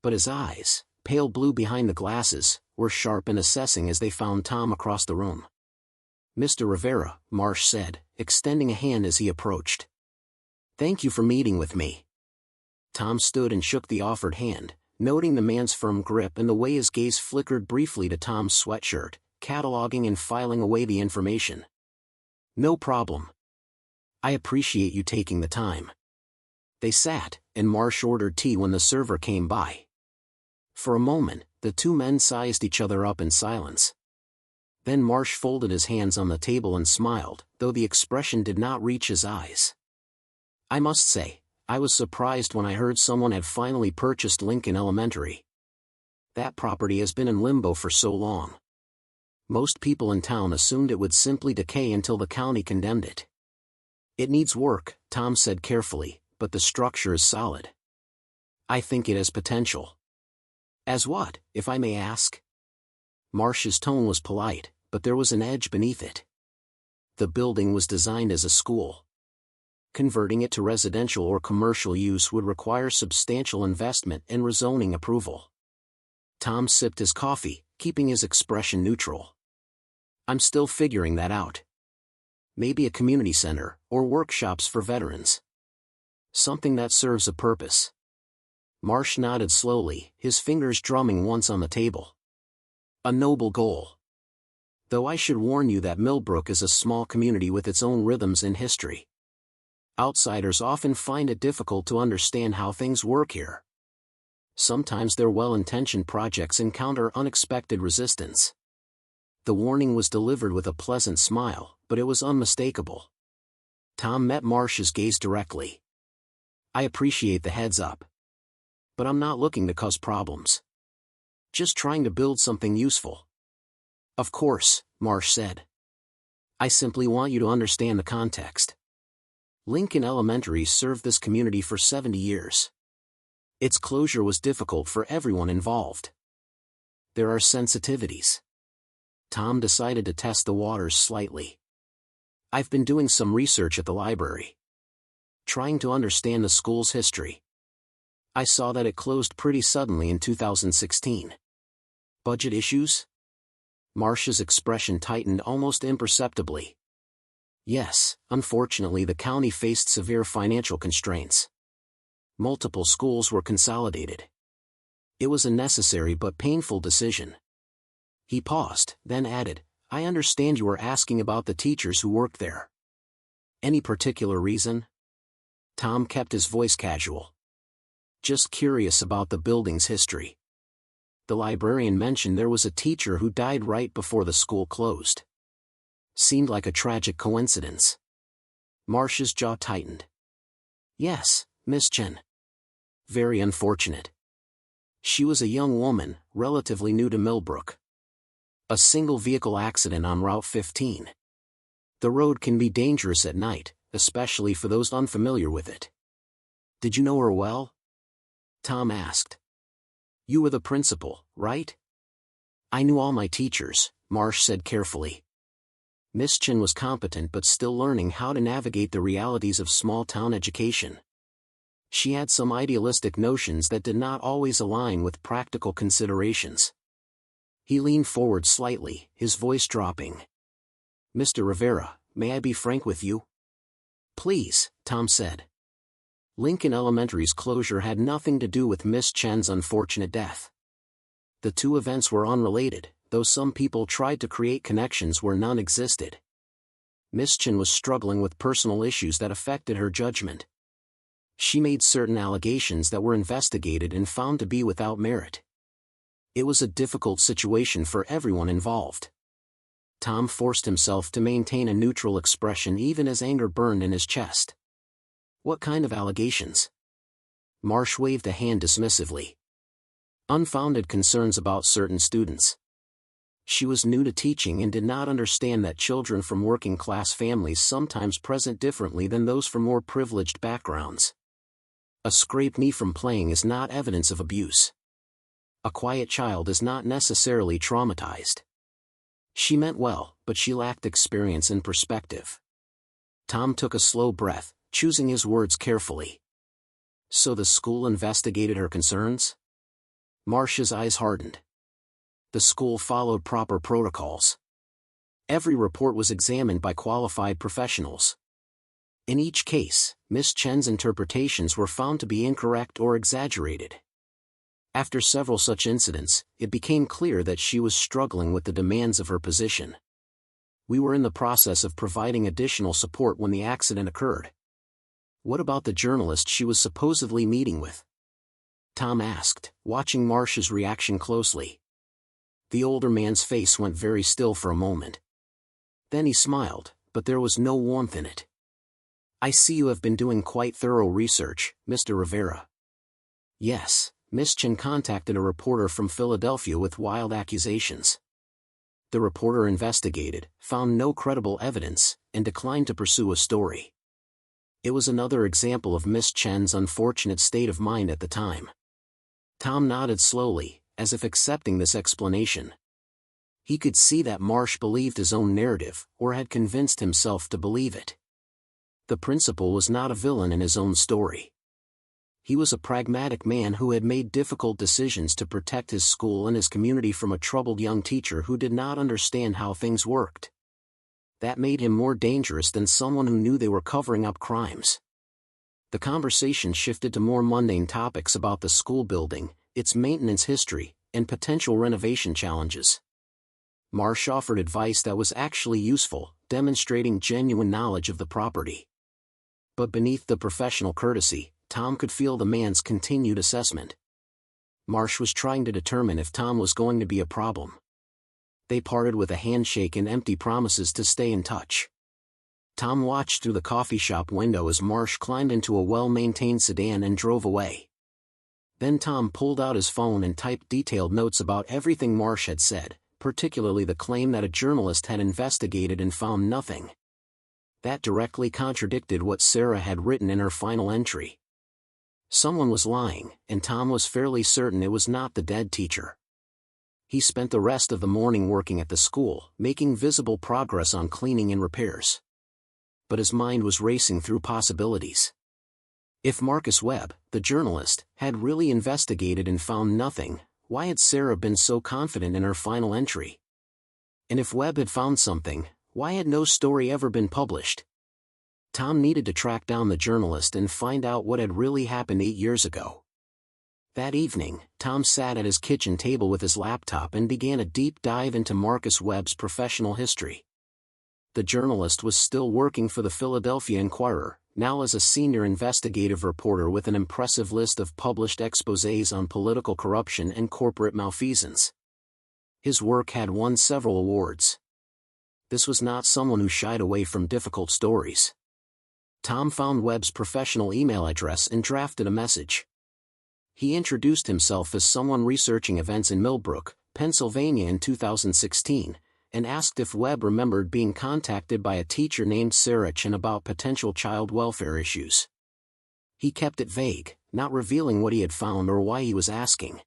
A: But his eyes, pale blue behind the glasses, were sharp and assessing as they found Tom across the room. "Mr. Rivera," Marsh said, extending a hand as he approached. "Thank you for meeting with me." Tom stood and shook the offered hand, noting the man's firm grip and the way his gaze flickered briefly to Tom's sweatshirt, cataloging and filing away the information. "No problem. I appreciate you taking the time." They sat, and Marsh ordered tea when the server came by. For a moment, the two men sized each other up in silence. Then Marsh folded his hands on the table and smiled, though the expression did not reach his eyes. "I must say, I was surprised when I heard someone had finally purchased Lincoln Elementary. That property has been in limbo for so long. Most people in town assumed it would simply decay until the county condemned it." "It needs work," Tom said carefully, "but the structure is solid. I think it has potential." "As what, if I may ask?" Marsh's tone was polite, but there was an edge beneath it. The building was designed as a school. Converting it to residential or commercial use would require substantial investment and rezoning approval. Tom sipped his coffee, keeping his expression neutral. "I'm still figuring that out. Maybe a community center, or workshops for veterans. Something that serves a purpose." Marsh nodded slowly, his fingers drumming once on the table. "A noble goal. Though I should warn you that Millbrook is a small community with its own rhythms and history. Outsiders often find it difficult to understand how things work here. Sometimes their well-intentioned projects encounter unexpected resistance." The warning was delivered with a pleasant smile, but it was unmistakable. Tom met Marsh's gaze directly. "I appreciate the heads up. But I'm not looking to cause problems. Just trying to build something useful." "Of course," Marsh said. "I simply want you to understand the context. Lincoln Elementary served this community for 70 years. Its closure was difficult for everyone involved. There are sensitivities." Tom decided to test the waters slightly. "I've been doing some research at the library, trying to understand the school's history. I saw that it closed pretty suddenly in 2016. Budget issues?" Marsh's expression tightened almost imperceptibly. "Yes, unfortunately the county faced severe financial constraints. Multiple schools were consolidated. It was a necessary but painful decision." He paused, then added, "I understand you were asking about the teachers who worked there. Any particular reason?" Tom kept his voice casual. "Just curious about the building's history. the librarian mentioned there was a teacher who died right before the school closed. Seemed like a tragic coincidence. Marsh's jaw tightened. Yes, Miss Chen. Very unfortunate. She was a young woman, relatively new to Millbrook. A single vehicle accident on Route 15. The road can be dangerous at night, especially for those unfamiliar with it. Did you know her well? Tom asked. You were the principal, right? I knew all my teachers, Marsh said carefully. Miss Chen was competent but still learning how to navigate the realities of small-town education. She had some idealistic notions that did not always align with practical considerations. He leaned forward slightly, his voice dropping. Mr. Rivera, may I be frank with you? Please, Tom said. Lincoln Elementary's closure had nothing to do with Miss Chen's unfortunate death. The two events were unrelated, though some people tried to create connections where none existed. Miss Chen was struggling with personal issues that affected her judgment. She made certain allegations that were investigated and found to be without merit. It was a difficult situation for everyone involved. Tom forced himself to maintain a neutral expression even as anger burned in his chest. What kind of allegations? Marsh waved a hand dismissively. Unfounded concerns about certain students. She was new to teaching and did not understand that children from working-class families sometimes present differently than those from more privileged backgrounds. A scraped knee from playing is not evidence of abuse. A quiet child is not necessarily traumatized. She meant well, but she lacked experience and perspective. Tom took a slow breath, choosing his words carefully. So the school investigated her concerns? Marsh's eyes hardened. The school followed proper protocols. Every report was examined by qualified professionals. In each case, Miss Chen's interpretations were found to be incorrect or exaggerated. After several such incidents, it became clear that she was struggling with the demands of her position. We were in the process of providing additional support when the accident occurred. What about the journalist she was supposedly meeting with? Tom asked, watching Marsh's reaction closely. The older man's face went very still for a moment. Then he smiled, but there was no warmth in it. I see you have been doing quite thorough research, Mr. Rivera. Yes, Miss Chen contacted a reporter from Philadelphia with wild accusations. The reporter investigated, found no credible evidence, and declined to pursue a story. It was another example of Miss Chen's unfortunate state of mind at the time. Tom nodded slowly, as if accepting this explanation. He could see that Marsh believed his own narrative, or had convinced himself to believe it. The principal was not a villain in his own story. He was a pragmatic man who had made difficult decisions to protect his school and his community from a troubled young teacher who did not understand how things worked. That made him more dangerous than someone who knew they were covering up crimes. The conversation shifted to more mundane topics about the school building, its maintenance history, and potential renovation challenges. Marsh offered advice that was actually useful, demonstrating genuine knowledge of the property. But beneath the professional courtesy, Tom could feel the man's continued assessment. Marsh was trying to determine if Tom was going to be a problem. They parted with a handshake and empty promises to stay in touch. Tom watched through the coffee shop window as Marsh climbed into a well-maintained sedan and drove away. Then Tom pulled out his phone and typed detailed notes about everything Marsh had said, particularly the claim that a journalist had investigated and found nothing. That directly contradicted what Sarah had written in her final entry. Someone was lying, and Tom was fairly certain it was not the dead teacher. He spent the rest of the morning working at the school, making visible progress on cleaning and repairs. But his mind was racing through possibilities. If Marcus Webb, the journalist, had really investigated and found nothing, why had Sarah been so confident in her final entry? And if Webb had found something, why had no story ever been published? Tom needed to track down the journalist and find out what had really happened 8 years ago. That evening, Tom sat at his kitchen table with his laptop and began a deep dive into Marcus Webb's professional history. The journalist was still working for the Philadelphia Inquirer, now as a senior investigative reporter with an impressive list of published exposés on political corruption and corporate malfeasance. His work had won several awards. This was not someone who shied away from difficult stories. Tom found Webb's professional email address and drafted a message. He introduced himself as someone researching events in Millbrook, Pennsylvania in 2016, and asked if Webb remembered being contacted by a teacher named Sarah Chen about potential child welfare issues. He kept it vague, not revealing what he had found or why he was asking.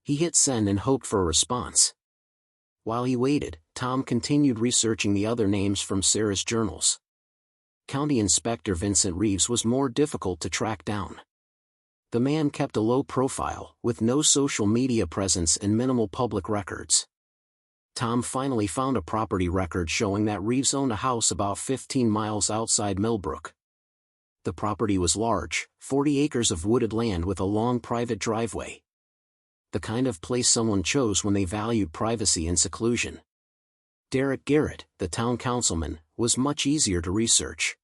A: He hit send and hoped for a response. While he waited, Tom continued researching the other names from Sarah's journals. County Inspector Vincent Reeves was more difficult to track down. The man kept a low profile, with no social media presence and minimal public records. Tom finally found a property record showing that Reeves owned a house about 15 miles outside Millbrook. The property was large, 40 acres of wooded land with a long private driveway. The kind of place someone chose when they valued privacy and seclusion. Derek Garrett, the town councilman, was much easier to research.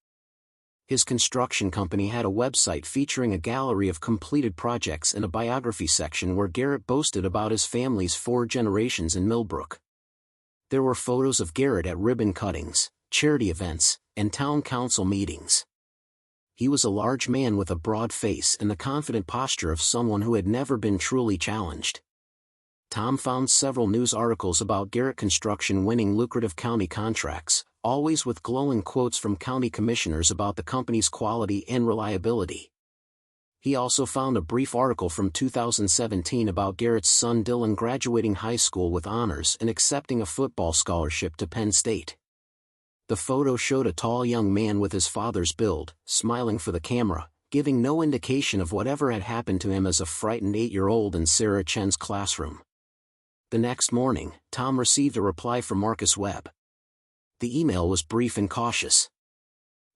A: His construction company had a website featuring a gallery of completed projects and a biography section where Garrett boasted about his family's 4 generations in Millbrook. There were photos of Garrett at ribbon cuttings, charity events, and town council meetings. He was a large man with a broad face and the confident posture of someone who had never been truly challenged. Tom found several news articles about Garrett Construction winning lucrative county contracts, always with glowing quotes from county commissioners about the company's quality and reliability. He also found a brief article from 2017 about Garrett's son Dylan graduating high school with honors and accepting a football scholarship to Penn State. The photo showed a tall young man with his father's build, smiling for the camera, giving no indication of whatever had happened to him as a frightened 8-year-old in Sarah Chen's classroom. The next morning, Tom received a reply from Marcus Webb. The email was brief and cautious.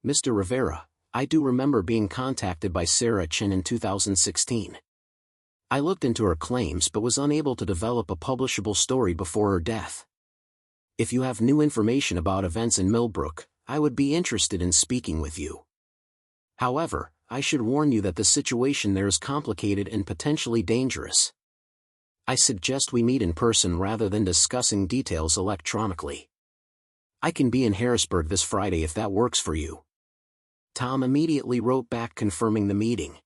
A: Mr. Rivera, I do remember being contacted by Sarah Chen in 2016. I looked into her claims but was unable to develop a publishable story before her death. If you have new information about events in Millbrook, I would be interested in speaking with you. However, I should warn you that the situation there is complicated and potentially dangerous. I suggest we meet in person rather than discussing details electronically. I can be in Harrisburg this Friday if that works for you. Tom immediately wrote back confirming the meeting.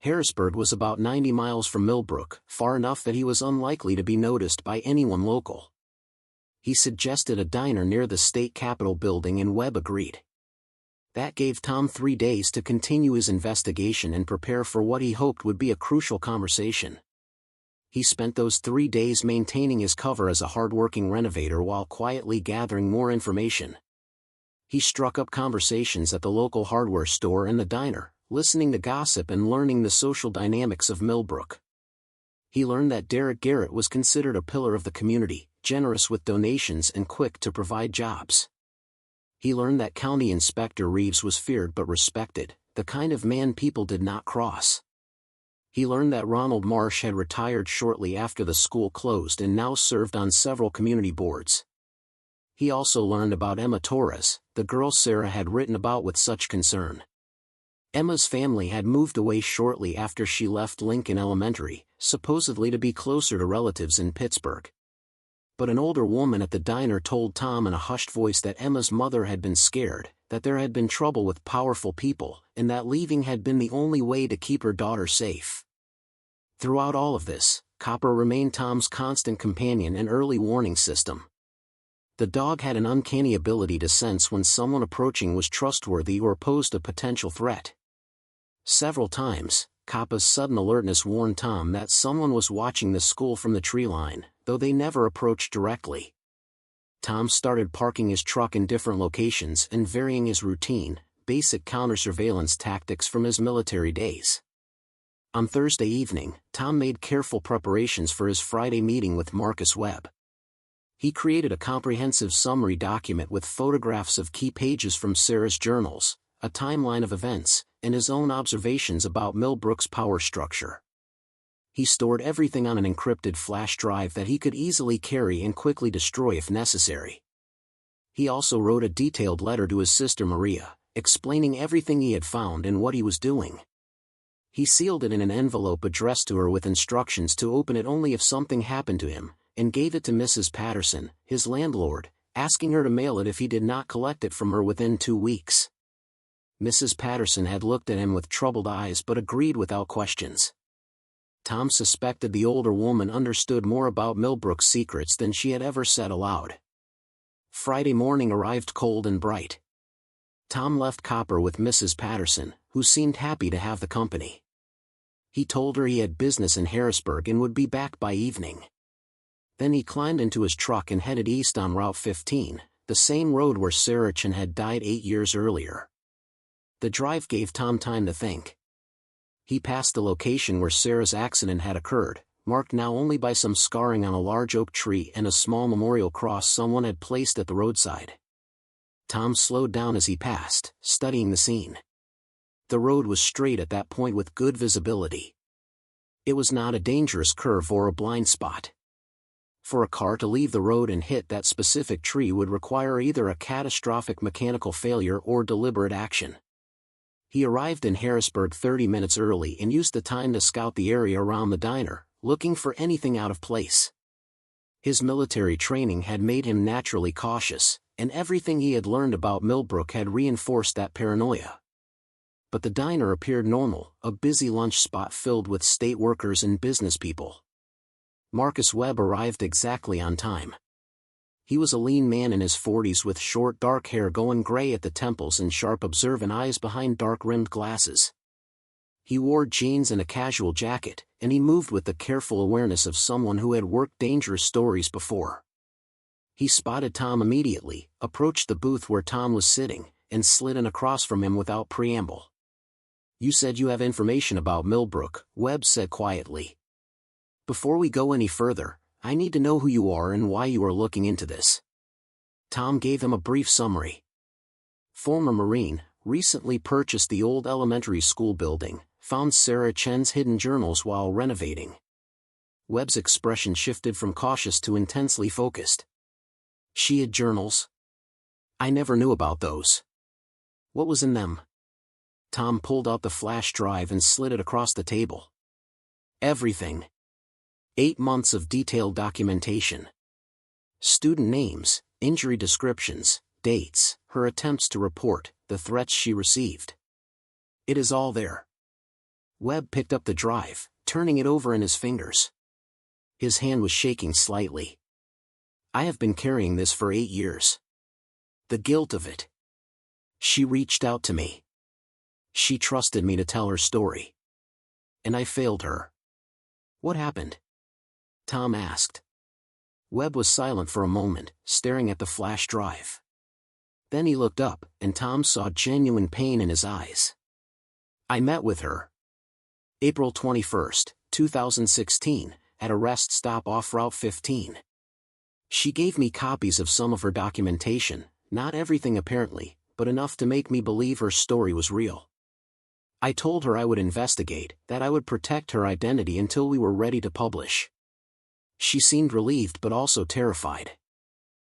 A: Harrisburg was about 90 miles from Millbrook, far enough that he was unlikely to be noticed by anyone local. He suggested a diner near the state capitol building and Webb agreed. That gave Tom 3 days to continue his investigation and prepare for what he hoped would be a crucial conversation. He spent those 3 days maintaining his cover as a hard-working renovator while quietly gathering more information. He struck up conversations at the local hardware store and the diner, listening to gossip and learning the social dynamics of Millbrook. He learned that Derek Garrett was considered a pillar of the community, generous with donations and quick to provide jobs. He learned that County Inspector Reeves was feared but respected, the kind of man people did not cross. He learned that Ronald Marsh had retired shortly after the school closed and now served on several community boards. He also learned about Emma Torres, the girl Sarah had written about with such concern. Emma's family had moved away shortly after she left Lincoln Elementary, supposedly to be closer to relatives in Pittsburgh. But an older woman at the diner told Tom in a hushed voice that Emma's mother had been scared, that there had been trouble with powerful people, and that leaving had been the only way to keep her daughter safe. Throughout all of this, Copper remained Tom's constant companion and early warning system. The dog had an uncanny ability to sense when someone approaching was trustworthy or posed a potential threat. Several times, Coppa's sudden alertness warned Tom that someone was watching the school from the tree line, though they never approached directly. Tom started parking his truck in different locations and varying his routine, basic counter-surveillance tactics from his military days. On Thursday evening, Tom made careful preparations for his Friday meeting with Marcus Webb. He created a comprehensive summary document with photographs of key pages from Sarah's journals, a timeline of events, and his own observations about Millbrook's power structure. He stored everything on an encrypted flash drive that he could easily carry and quickly destroy if necessary. He also wrote a detailed letter to his sister Maria, explaining everything he had found and what he was doing. He sealed it in an envelope addressed to her with instructions to open it only if something happened to him, and gave it to Mrs. Patterson, his landlord, asking her to mail it if he did not collect it from her within 2 weeks. Mrs. Patterson had looked at him with troubled eyes but agreed without questions. Tom suspected the older woman understood more about Millbrook's secrets than she had ever said aloud. Friday morning arrived cold and bright. Tom left Copper with Mrs. Patterson, who seemed happy to have the company. He told her he had business in Harrisburg and would be back by evening. Then he climbed into his truck and headed east on Route 15, the same road where Saracen had died 8 years earlier. The drive gave Tom time to think. He passed the location where Sarah's accident had occurred, marked now only by some scarring on a large oak tree and a small memorial cross someone had placed at the roadside. Tom slowed down as he passed, studying the scene. The road was straight at that point with good visibility. It was not a dangerous curve or a blind spot. For a car to leave the road and hit that specific tree would require either a catastrophic mechanical failure or deliberate action. He arrived in Harrisburg 30 minutes early and used the time to scout the area around the diner, looking for anything out of place. His military training had made him naturally cautious, and everything he had learned about Millbrook had reinforced that paranoia. But the diner appeared normal, a busy lunch spot filled with state workers and business people. Marcus Webb arrived exactly on time. He was a lean man in his 40s with short dark hair going gray at the temples and sharp observant eyes behind dark-rimmed glasses. He wore jeans and a casual jacket, and he moved with the careful awareness of someone who had worked dangerous stories before. He spotted Tom immediately, approached the booth where Tom was sitting, and slid in across from him without preamble. "You said you have information about Millbrook," Webb said quietly. "Before we go any further, I need to know who you are and why you are looking into this." Tom gave him a brief summary. Former Marine, recently purchased the old elementary school building, found Sarah Chen's hidden journals while renovating. Webb's expression shifted from cautious to intensely focused. "She had journals? I never knew about those. What was in them?" Tom pulled out the flash drive and slid it across the table. "Everything. 8 months of detailed documentation. Student names, injury descriptions, dates, her attempts to report, the threats she received. It is all there." Webb picked up the drive, turning it over in his fingers. His hand was shaking slightly. "I have been carrying this for 8 years. The guilt of it. She reached out to me. She trusted me to tell her story. And I failed her." "What happened?" Tom asked. Webb was silent for a moment, staring at the flash drive. Then he looked up, and Tom saw genuine pain in his eyes. "I met with her. April 21, 2016, at a rest stop off Route 15. She gave me copies of some of her documentation, not everything apparently, but enough to make me believe her story was real. I told her I would investigate, that I would protect her identity until we were ready to publish. She seemed relieved but also terrified.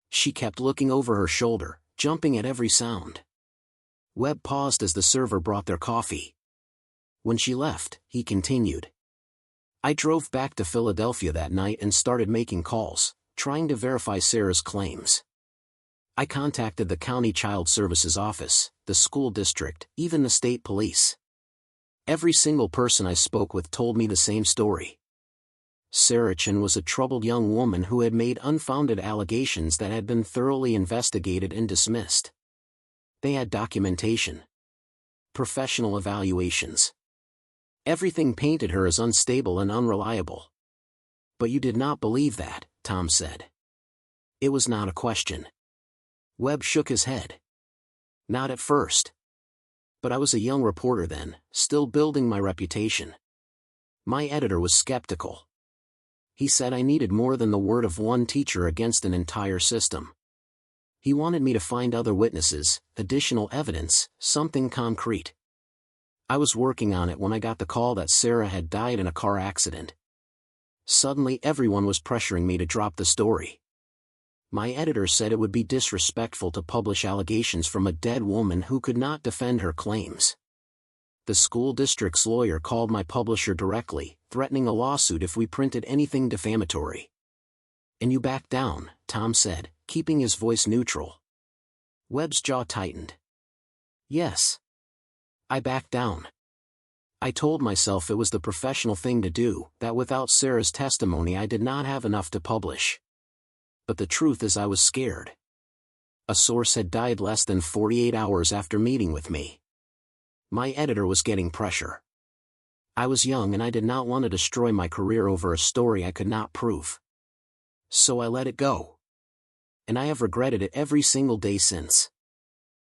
A: She kept looking over her shoulder, jumping at every sound." Webb paused as the server brought their coffee. "When she left," he continued, "I drove back to Philadelphia that night and started making calls, trying to verify Sarah's claims. I contacted the County Child Services Office, the school district, even the state police. Every single person I spoke with told me the same story. Saracen was a troubled young woman who had made unfounded allegations that had been thoroughly investigated and dismissed. They had documentation. Professional evaluations. Everything painted her as unstable and unreliable. But you did not believe that," Tom said. "It was not a question." Webb shook his head. "Not at first. But I was a young reporter then, still building my reputation. My editor was skeptical. He said I needed more than the word of one teacher against an entire system. He wanted me to find other witnesses, additional evidence, something concrete. I was working on it when I got the call that Sarah had died in a car accident. Suddenly everyone was pressuring me to drop the story. My editor said it would be disrespectful to publish allegations from a dead woman who could not defend her claims. The school district's lawyer called my publisher directly, threatening a lawsuit if we printed anything defamatory. And you backed down, Tom said, keeping his voice neutral. Webb's jaw tightened. Yes. I backed down. I told myself it was the professional thing to do, that without Sarah's testimony I did not have enough to publish. But the truth is I was scared. A source had died less than 48 hours after meeting with me. My editor was getting pressure. I was young and I did not want to destroy my career over a story I could not prove. So I let it go. And I have regretted it every single day since.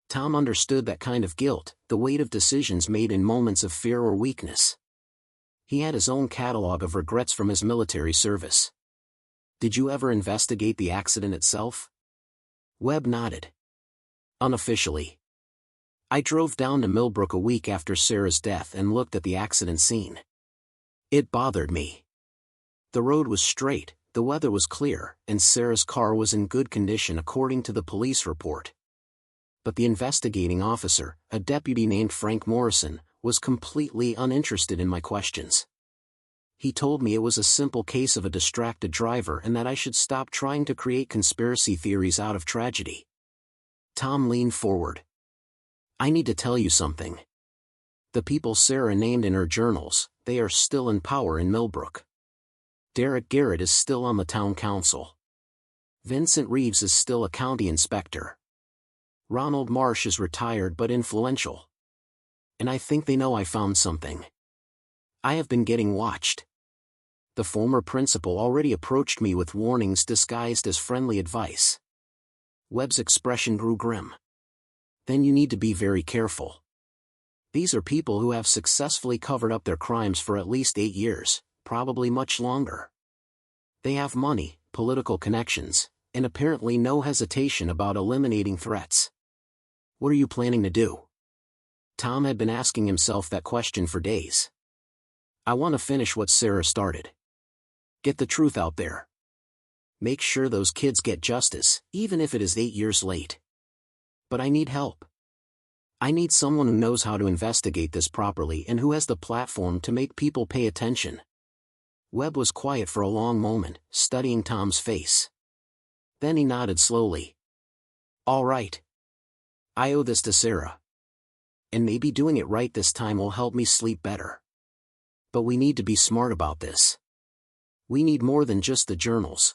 A: Tom understood that kind of guilt, the weight of decisions made in moments of fear or weakness. He had his own catalog of regrets from his military service. Did you ever investigate the accident itself? Webb nodded. Unofficially. I drove down to Millbrook a week after Sarah's death and looked at the accident scene. It bothered me. The road was straight, the weather was clear, and Sarah's car was in good condition according to the police report. But the investigating officer, a deputy named Frank Morrison, was completely uninterested in my questions. He told me it was a simple case of a distracted driver and that I should stop trying to create conspiracy theories out of tragedy. Tom leaned forward. I need to tell you something. The people Sarah named in her journals, they are still in power in Millbrook. Derek Garrett is still on the town council. Vincent Reeves is still a county inspector. Ronald Marsh is retired but influential. And I think they know I found something. I have been getting watched. The former principal already approached me with warnings disguised as friendly advice. Webb's expression grew grim. Then you need to be very careful. These are people who have successfully covered up their crimes for at least 8 years, probably much longer. They have money, political connections, and apparently no hesitation about eliminating threats. What are you planning to do? Tom had been asking himself that question for days. I want to finish what Sarah started. Get the truth out there. Make sure those kids get justice, even if it is 8 years late. But I need help. I need someone who knows how to investigate this properly and who has the platform to make people pay attention. Webb was quiet for a long moment, studying Tom's face. Then he nodded slowly. All right. I owe this to Sarah. And maybe doing it right this time will help me sleep better. But we need to be smart about this. We need more than just the journals.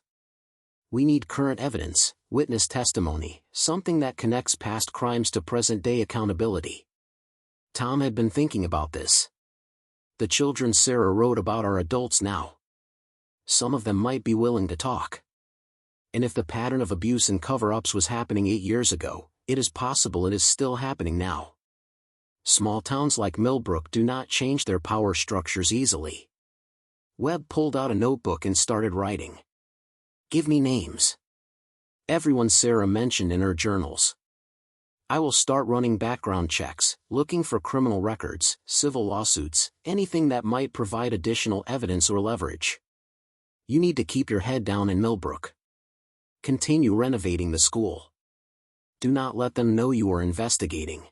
A: We need current evidence, witness testimony, something that connects past crimes to present-day accountability. Tom had been thinking about this. The children Sarah wrote about are adults now. Some of them might be willing to talk. And if the pattern of abuse and cover-ups was happening 8 years ago, it is possible it is still happening now. Small towns like Millbrook do not change their power structures easily. Webb pulled out a notebook and started writing. Give me names. Everyone Sarah mentioned in her journals. I will start running background checks, looking for criminal records, civil lawsuits, anything that might provide additional evidence or leverage. You need to keep your head down in Millbrook. Continue renovating the school. Do not let them know you are investigating.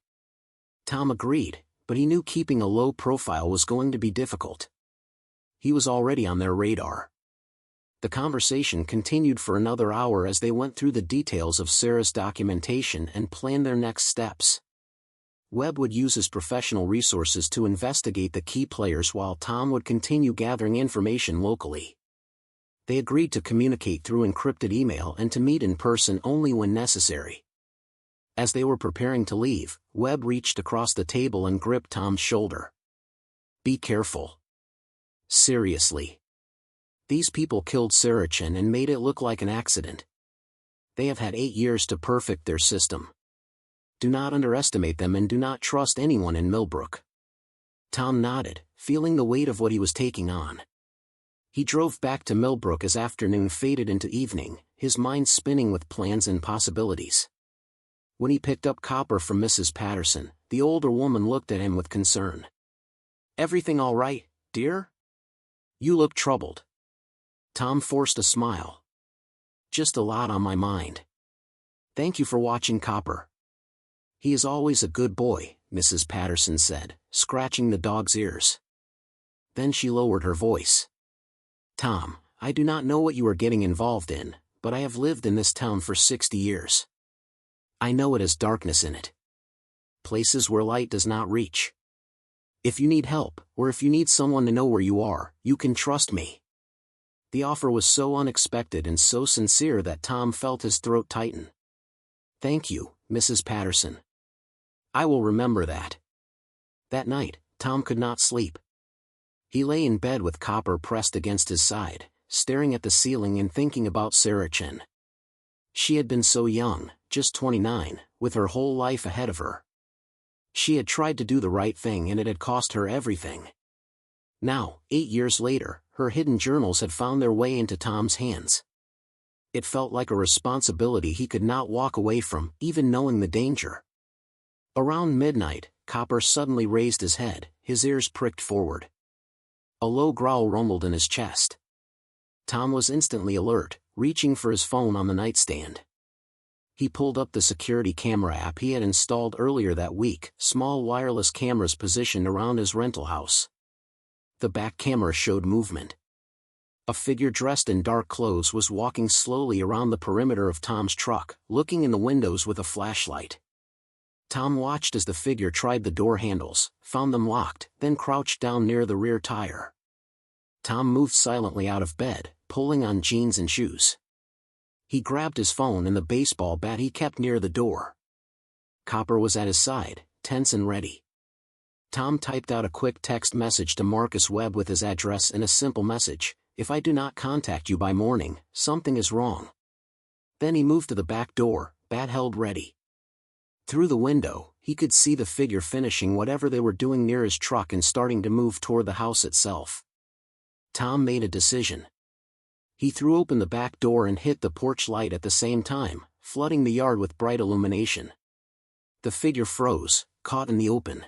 A: Tom agreed, but he knew keeping a low profile was going to be difficult. He was already on their radar. The conversation continued for another hour as they went through the details of Sarah's documentation and planned their next steps. Webb would use his professional resources to investigate the key players while Tom would continue gathering information locally. They agreed to communicate through encrypted email and to meet in person only when necessary. As they were preparing to leave, Webb reached across the table and gripped Tom's shoulder. Be careful. Seriously. These people killed Saracen and made it look like an accident. They have had 8 years to perfect their system. Do not underestimate them and do not trust anyone in Millbrook. Tom nodded, feeling the weight of what he was taking on. He drove back to Millbrook as afternoon faded into evening, his mind spinning with plans and possibilities. When he picked up copper from Mrs. Patterson, the older woman looked at him with concern. Everything all right, dear? You look troubled. Tom forced a smile. Just a lot on my mind. Thank you for watching, Copper. He is always a good boy, Mrs. Patterson said, scratching the dog's ears. Then she lowered her voice. Tom, I do not know what you are getting involved in, but I have lived in this town for 60 years. I know it has darkness in it. Places where light does not reach. If you need help, or if you need someone to know where you are, you can trust me. The offer was so unexpected and so sincere that Tom felt his throat tighten. Thank you, Mrs. Patterson. I will remember that. That night, Tom could not sleep. He lay in bed with Copper pressed against his side, staring at the ceiling and thinking about Sarah Chen. She had been so young, just 29, with her whole life ahead of her. She had tried to do the right thing and it had cost her everything. Now, 8 years later, her hidden journals had found their way into Tom's hands. It felt like a responsibility he could not walk away from, even knowing the danger. Around midnight, Copper suddenly raised his head, his ears pricked forward. A low growl rumbled in his chest. Tom was instantly alert, reaching for his phone on the nightstand. He pulled up the security camera app he had installed earlier that week, small wireless cameras positioned around his rental house. The back camera showed movement. A figure dressed in dark clothes was walking slowly around the perimeter of Tom's truck, looking in the windows with a flashlight. Tom watched as the figure tried the door handles, found them locked, then crouched down near the rear tire. Tom moved silently out of bed, pulling on jeans and shoes. He grabbed his phone and the baseball bat he kept near the door. Copper was at his side, tense and ready. Tom typed out a quick text message to Marcus Webb with his address and a simple message: "If I do not contact you by morning, something is wrong." Then he moved to the back door, bat held ready. Through the window, he could see the figure finishing whatever they were doing near his truck and starting to move toward the house itself. Tom made a decision. He threw open the back door and hit the porch light at the same time, flooding the yard with bright illumination. The figure froze, caught in the open.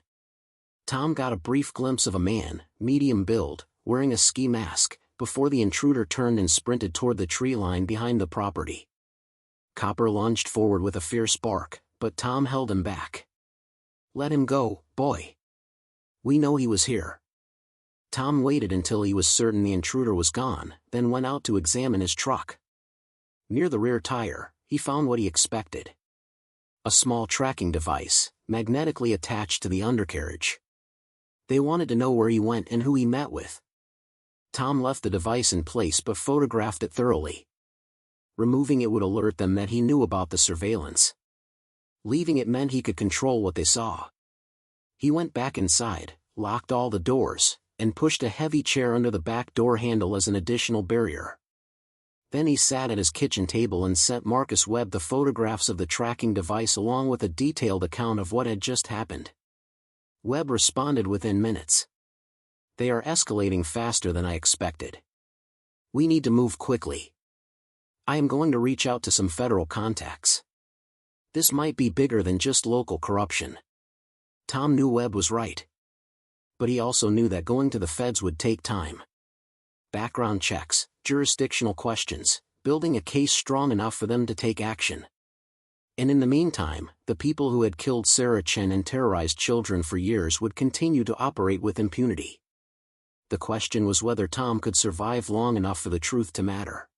A: Tom got a brief glimpse of a man, medium build, wearing a ski mask, before the intruder turned and sprinted toward the tree line behind the property. Copper lunged forward with a fierce bark, but Tom held him back. "Let him go, boy. We know he was here." Tom waited until he was certain the intruder was gone, then went out to examine his truck. Near the rear tire, he found what he expected. A small tracking device, magnetically attached to the undercarriage. They wanted to know where he went and who he met with. Tom left the device in place but photographed it thoroughly. Removing it would alert them that he knew about the surveillance. Leaving it meant he could control what they saw. He went back inside, locked all the doors, and pushed a heavy chair under the back door handle as an additional barrier. Then he sat at his kitchen table and sent Marcus Webb the photographs of the tracking device along with a detailed account of what had just happened. Webb responded within minutes. "They are escalating faster than I expected. We need to move quickly. I am going to reach out to some federal contacts. This might be bigger than just local corruption." Tom knew Webb was right. But he also knew that going to the feds would take time. Background checks, jurisdictional questions, building a case strong enough for them to take action. And in the meantime, the people who had killed Sarah Chen and terrorized children for years would continue to operate with impunity. The question was whether Tom could survive long enough for the truth to matter.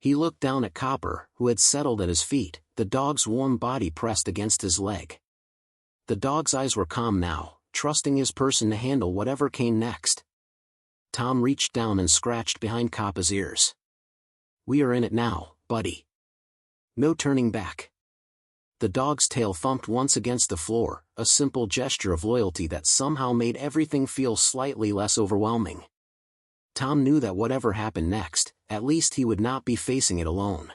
A: He looked down at Copper, who had settled at his feet, the dog's warm body pressed against his leg. The dog's eyes were calm now, trusting his person to handle whatever came next. Tom reached down and scratched behind Coppa's ears. "We are in it now, buddy. No turning back." The dog's tail thumped once against the floor, a simple gesture of loyalty that somehow made everything feel slightly less overwhelming. Tom knew that whatever happened next, at least he would not be facing it alone.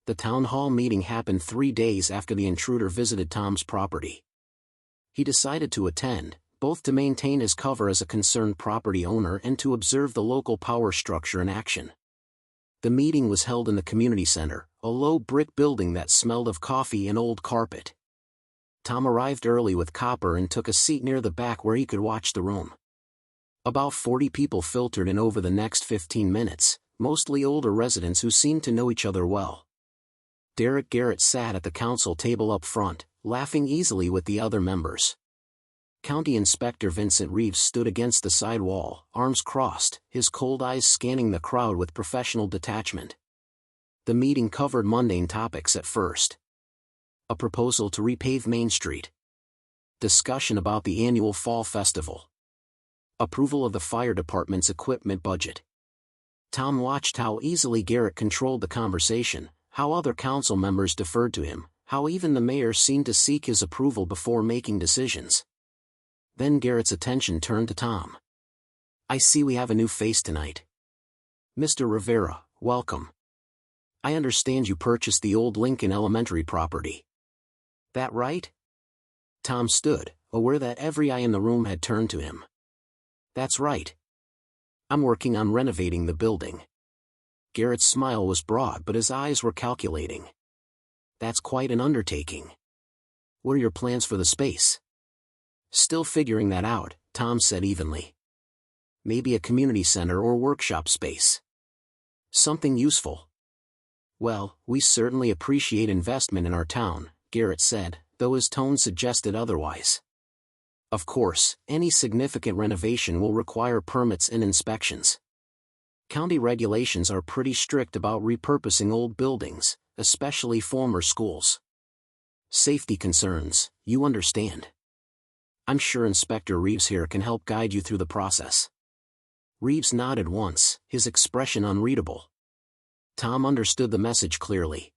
A: The town hall meeting happened 3 days after the intruder visited Tom's property. He decided to attend, both to maintain his cover as a concerned property owner and to observe the local power structure in action. The meeting was held in the community center, a low brick building that smelled of coffee and old carpet. Tom arrived early with Copper and took a seat near the back where he could watch the room. About 40 people filtered in over the next 15 minutes, mostly older residents who seemed to know each other well. Derek Garrett sat at the council table up front, laughing easily with the other members. County Inspector Vincent Reeves stood against the side wall, arms crossed, his cold eyes scanning the crowd with professional detachment. The meeting covered mundane topics at first. A proposal to repave Main Street. Discussion about the annual Fall Festival. Approval of the fire department's equipment budget. Tom watched how easily Garrett controlled the conversation, how other council members deferred to him, how even the mayor seemed to seek his approval before making decisions. Then Garrett's attention turned to Tom. "I see we have a new face tonight. Mr. Rivera, welcome. I understand you purchased the old Lincoln Elementary property. That right?" Tom stood, aware that every eye in the room had turned to him. "That's right. I'm working on renovating the building." Garrett's smile was broad but his eyes were calculating. "That's quite an undertaking. What are your plans for the space?" "Still figuring that out," Tom said evenly. "Maybe a community center or workshop space. Something useful." "Well, we certainly appreciate investment in our town," Garrett said, though his tone suggested otherwise. "Of course, any significant renovation will require permits and inspections. County regulations are pretty strict about repurposing old buildings, especially former schools. Safety concerns, you understand. I'm sure Inspector Reeves here can help guide you through the process." Reeves nodded once, his expression unreadable. Tom understood the message clearly.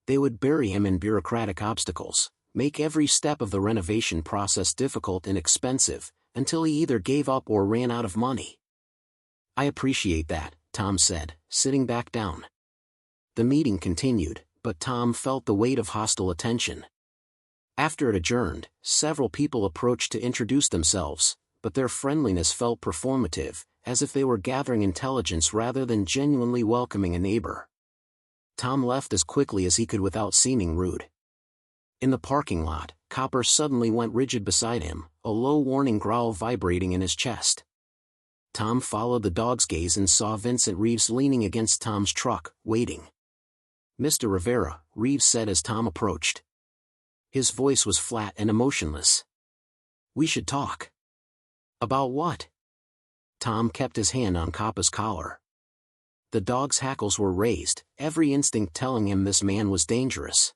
A: They would bury him in bureaucratic obstacles, make every step of the renovation process difficult and expensive, until he either gave up or ran out of money. "I appreciate that," Tom said, sitting back down. The meeting continued, but Tom felt the weight of hostile attention. After it adjourned, several people approached to introduce themselves, but their friendliness felt performative, as if they were gathering intelligence rather than genuinely welcoming a neighbor. Tom left as quickly as he could without seeming rude. In the parking lot, Copper suddenly went rigid beside him, a low warning growl vibrating in his chest. Tom followed the dog's gaze and saw Vincent Reeves leaning against Tom's truck, waiting. "Mr. Rivera," Reeves said as Tom approached. His voice was flat and emotionless. "We should talk." "About what?" Tom kept his hand on Copper's collar. The dog's hackles were raised, every instinct telling him this man was dangerous.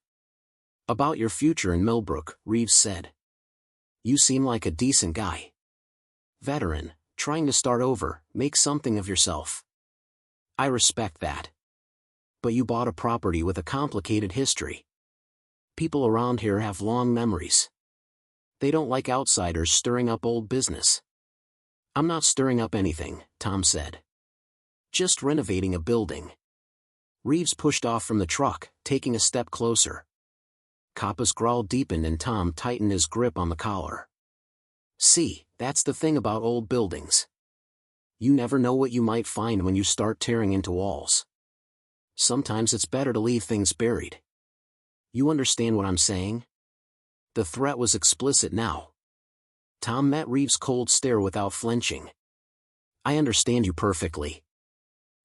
A: "About your future in Millbrook," Reeves said. "You seem like a decent guy. Veteran, trying to start over, make something of yourself. I respect that. But you bought a property with a complicated history. People around here have long memories. They don't like outsiders stirring up old business." "I'm not stirring up anything," Tom said. "Just renovating a building." Reeves pushed off from the truck, taking a step closer. Coppa's growl deepened and Tom tightened his grip on the collar. "See, that's the thing about old buildings. You never know what you might find when you start tearing into walls. Sometimes it's better to leave things buried. You understand what I'm saying?" The threat was explicit now. Tom met Reeves' cold stare without flinching. "I understand you perfectly."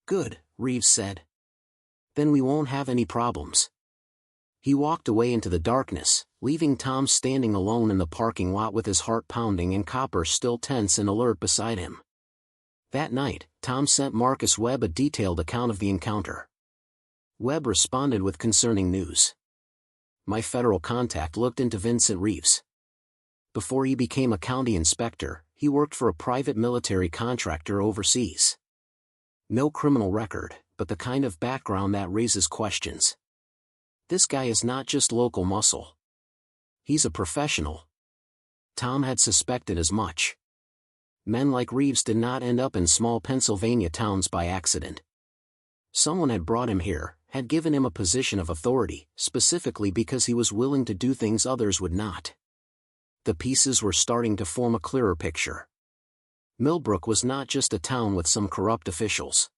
A: "Good," Reeves said. "Then we won't have any problems." He walked away into the darkness, leaving Tom standing alone in the parking lot with his heart pounding and Copper still tense and alert beside him. That night, Tom sent Marcus Webb a detailed account of the encounter. Webb responded with concerning news. "My federal contact looked into Vincent Reeves. Before he became a county inspector, he worked for a private military contractor overseas. No criminal record, but the kind of background that raises questions. This guy is not just local muscle. He's a professional." Tom had suspected as much. Men like Reeves did not end up in small Pennsylvania towns by accident. Someone had brought him here, had given him a position of authority, specifically because he was willing to do things others would not. The pieces were starting to form a clearer picture. Millbrook was not just a town with some corrupt officials.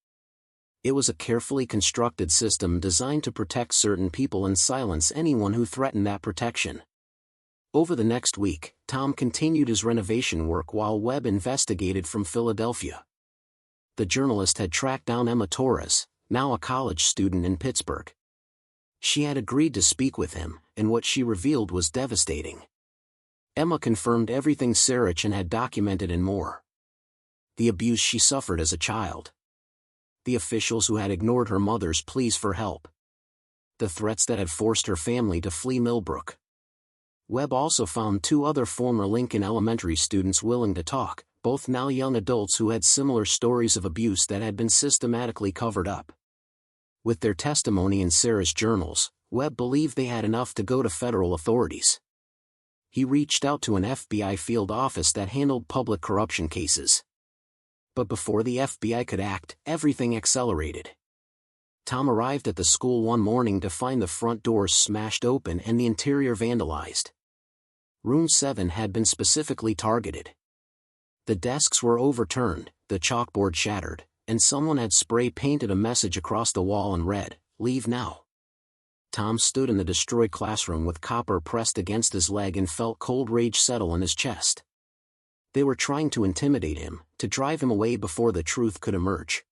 A: It was a carefully constructed system designed to protect certain people and silence anyone who threatened that protection. Over the next week, Tom continued his renovation work while Webb investigated from Philadelphia. The journalist had tracked down Emma Torres, now a college student in Pittsburgh. She had agreed to speak with him, and what she revealed was devastating. Emma confirmed everything Saracen had documented and more. The abuse she suffered as a child. The officials who had ignored her mother's pleas for help. The threats that had forced her family to flee Millbrook. Webb also found 2 other former Lincoln Elementary students willing to talk, both now young adults who had similar stories of abuse that had been systematically covered up. With their testimony in Sarah's journals, Webb believed they had enough to go to federal authorities. He reached out to an FBI field office that handled public corruption cases. But before the FBI could act, everything accelerated. Tom arrived at the school one morning to find the front doors smashed open and the interior vandalized. Room 7 had been specifically targeted. The desks were overturned, the chalkboard shattered, and someone had spray-painted a message across the wall and read, "Leave now." Tom stood in the destroyed classroom with copper pressed against his leg and felt cold rage settle in his chest. They were trying to intimidate him, to drive him away before the truth could emerge.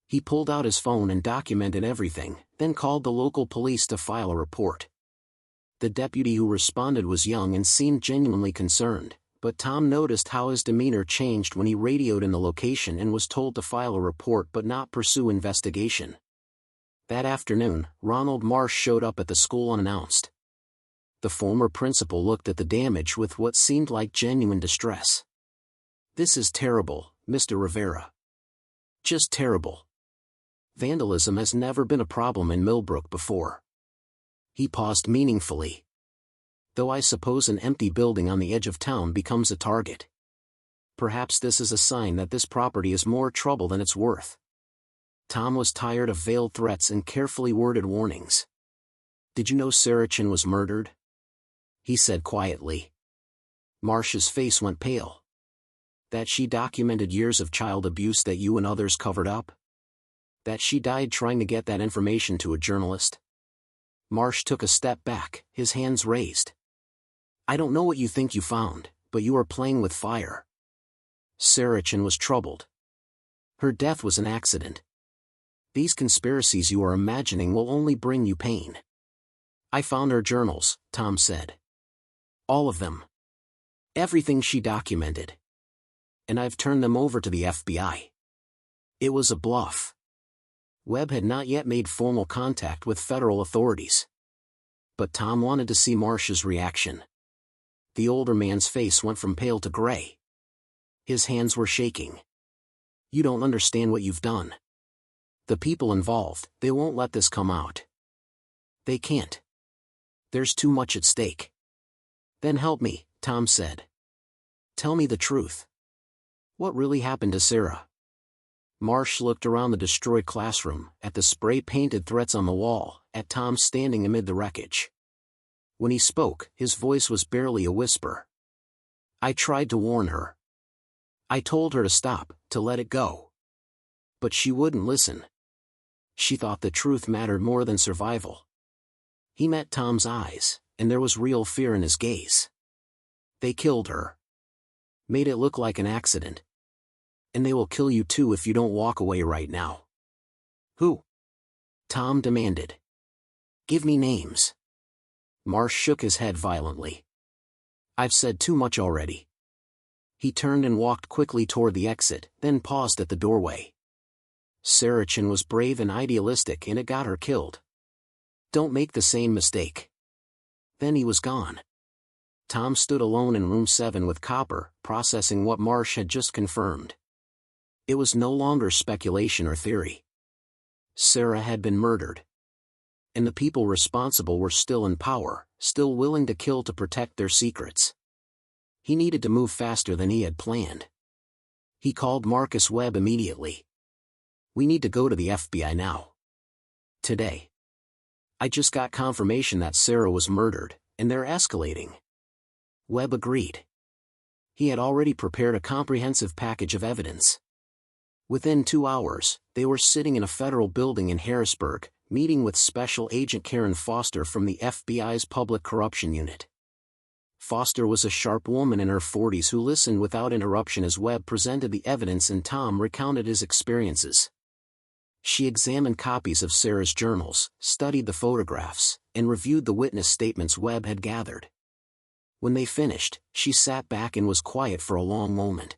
A: He pulled out his phone and documented everything, then called the local police to file a report. The deputy who responded was young and seemed genuinely concerned, but Tom noticed how his demeanor changed when he radioed in the location and was told to file a report but not pursue investigation. That afternoon, Ronald Marsh showed up at the school unannounced. The former principal looked at the damage with what seemed like genuine distress. "This is terrible, Mr. Rivera. Just terrible. Vandalism has never been a problem in Millbrook before." He paused meaningfully. "Though I suppose an empty building on the edge of town becomes a target. Perhaps this is a sign that this property is more trouble than it's worth." Tom was tired of veiled threats and carefully worded warnings. "Did you know Saracen was murdered?" he said quietly. Marsh's face went pale. "That she documented years of child abuse that you and others covered up? That she died trying to get that information to a journalist?" Marsh took a step back, his hands raised. "I don't know what you think you found, but you are playing with fire. Saracen was troubled. Her death was an accident. These conspiracies you are imagining will only bring you pain." "I found her journals," Tom said. "All of them. Everything she documented. And I've turned them over to the FBI." It was a bluff. Webb had not yet made formal contact with federal authorities. But Tom wanted to see Marsh's reaction. The older man's face went from pale to gray. His hands were shaking. "You don't understand what you've done. The people involved, they won't let this come out. They can't. There's too much at stake." "Then help me," Tom said. "Tell me the truth. What really happened to Sarah?" Marsh looked around the destroyed classroom, at the spray-painted threats on the wall, at Tom standing amid the wreckage. When he spoke, his voice was barely a whisper. "I tried to warn her. I told her to stop, to let it go. But she wouldn't listen. She thought the truth mattered more than survival." He met Tom's eyes, and there was real fear in his gaze. "They killed her. Made it look like an accident. And they will kill you too if you don't walk away right now." "Who?" Tom demanded. "Give me names." Marsh shook his head violently. "I've said too much already." He turned and walked quickly toward the exit, then paused at the doorway. "Saracen was brave and idealistic and it got her killed. Don't make the same mistake." Then he was gone. Tom stood alone in room 7 with copper, processing what Marsh had just confirmed. It was no longer speculation or theory. Sarah had been murdered. And the people responsible were still in power, still willing to kill to protect their secrets. He needed to move faster than he had planned. He called Marcus Webb immediately. "We need to go to the FBI now. Today. I just got confirmation that Sarah was murdered, and they're escalating." Webb agreed. He had already prepared a comprehensive package of evidence. Within 2 hours, they were sitting in a federal building in Harrisburg, meeting with Special Agent Karen Foster from the FBI's Public Corruption Unit. Foster was a sharp woman in her 40s who listened without interruption as Webb presented the evidence and Tom recounted his experiences. She examined copies of Sarah's journals, studied the photographs, and reviewed the witness statements Webb had gathered. When they finished, she sat back and was quiet for a long moment.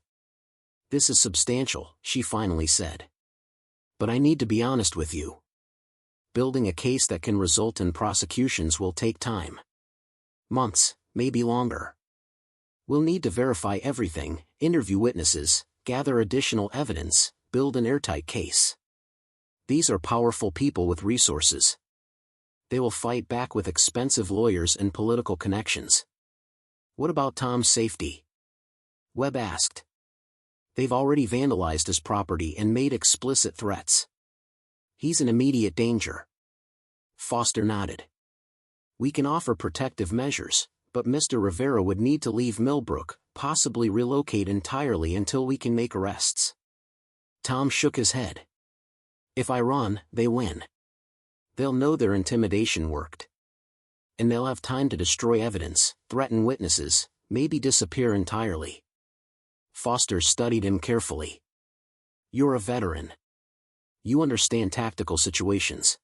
A: "This is substantial," she finally said. "But I need to be honest with you. Building a case that can result in prosecutions will take time. Months, maybe longer. We'll need to verify everything, interview witnesses, gather additional evidence, build an airtight case. These are powerful people with resources. They will fight back with expensive lawyers and political connections." "What about Tom's safety?" Webb asked. "They've already vandalized his property and made explicit threats. He's in immediate danger." Foster nodded. "We can offer protective measures, but Mr. Rivera would need to leave Millbrook, possibly relocate entirely until we can make arrests." Tom shook his head. "If I run, they win. They'll know their intimidation worked. And they'll have time to destroy evidence, threaten witnesses, maybe disappear entirely." Foster studied him carefully. "You're a veteran. You understand tactical situations.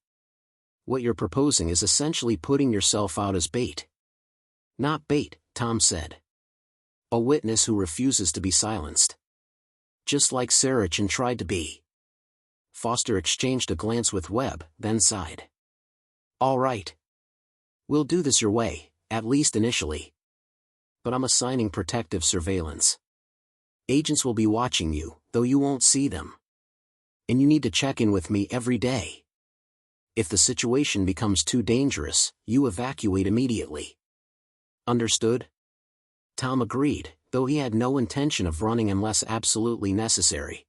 A: What you're proposing is essentially putting yourself out as bait." "Not bait," Tom said. "A witness who refuses to be silenced. Just like Sarachin tried to be." Foster exchanged a glance with Webb, then sighed. "All right. We'll do this your way, at least initially. But I'm assigning protective surveillance. Agents will be watching you, though you won't see them. And you need to check in with me every day. If the situation becomes too dangerous, you evacuate immediately." "Understood?" Tom agreed, though he had no intention of running unless absolutely necessary.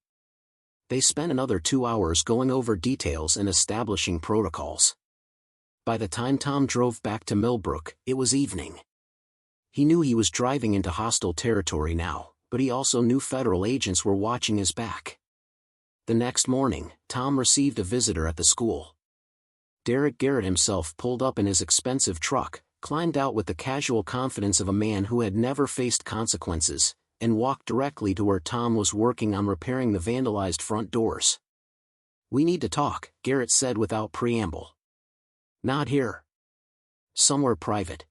A: They spent another 2 hours going over details and establishing protocols. By the time Tom drove back to Millbrook, it was evening. He knew he was driving into hostile territory now, but he also knew federal agents were watching his back. The next morning, Tom received a visitor at the school. Derek Garrett himself pulled up in his expensive truck, climbed out with the casual confidence of a man who had never faced consequences, and walked directly to where Tom was working on repairing the vandalized front doors. "We need to talk," Garrett said without preamble. "Not here. Somewhere private."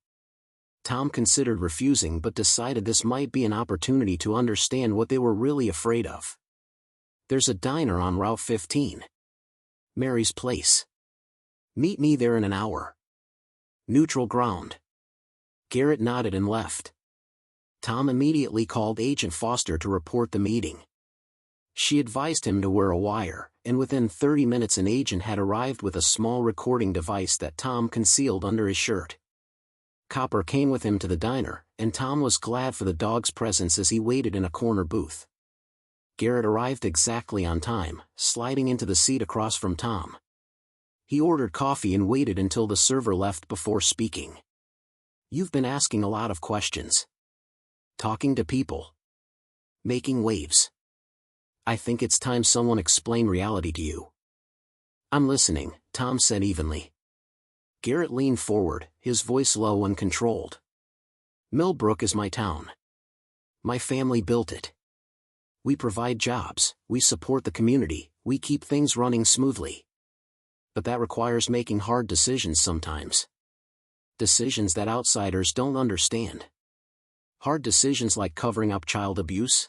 A: Tom considered refusing but decided this might be an opportunity to understand what they were really afraid of. "There's a diner on Route 15. Mary's Place. Meet me there in an hour. Neutral ground." Garrett nodded and left. Tom immediately called Agent Foster to report the meeting. She advised him to wear a wire, and within 30 minutes an agent had arrived with a small recording device that Tom concealed under his shirt. Copper came with him to the diner, and Tom was glad for the dog's presence as he waited in a corner booth. Garrett arrived exactly on time, sliding into the seat across from Tom. He ordered coffee and waited until the server left before speaking. "You've been asking a lot of questions. Talking to people. Making waves. I think it's time someone explained reality to you." "I'm listening," Tom said evenly. Garrett leaned forward, his voice low and controlled. "Millbrook is my town. My family built it. We provide jobs, we support the community, we keep things running smoothly. But that requires making hard decisions sometimes. Decisions that outsiders don't understand." "Hard decisions like covering up child abuse?"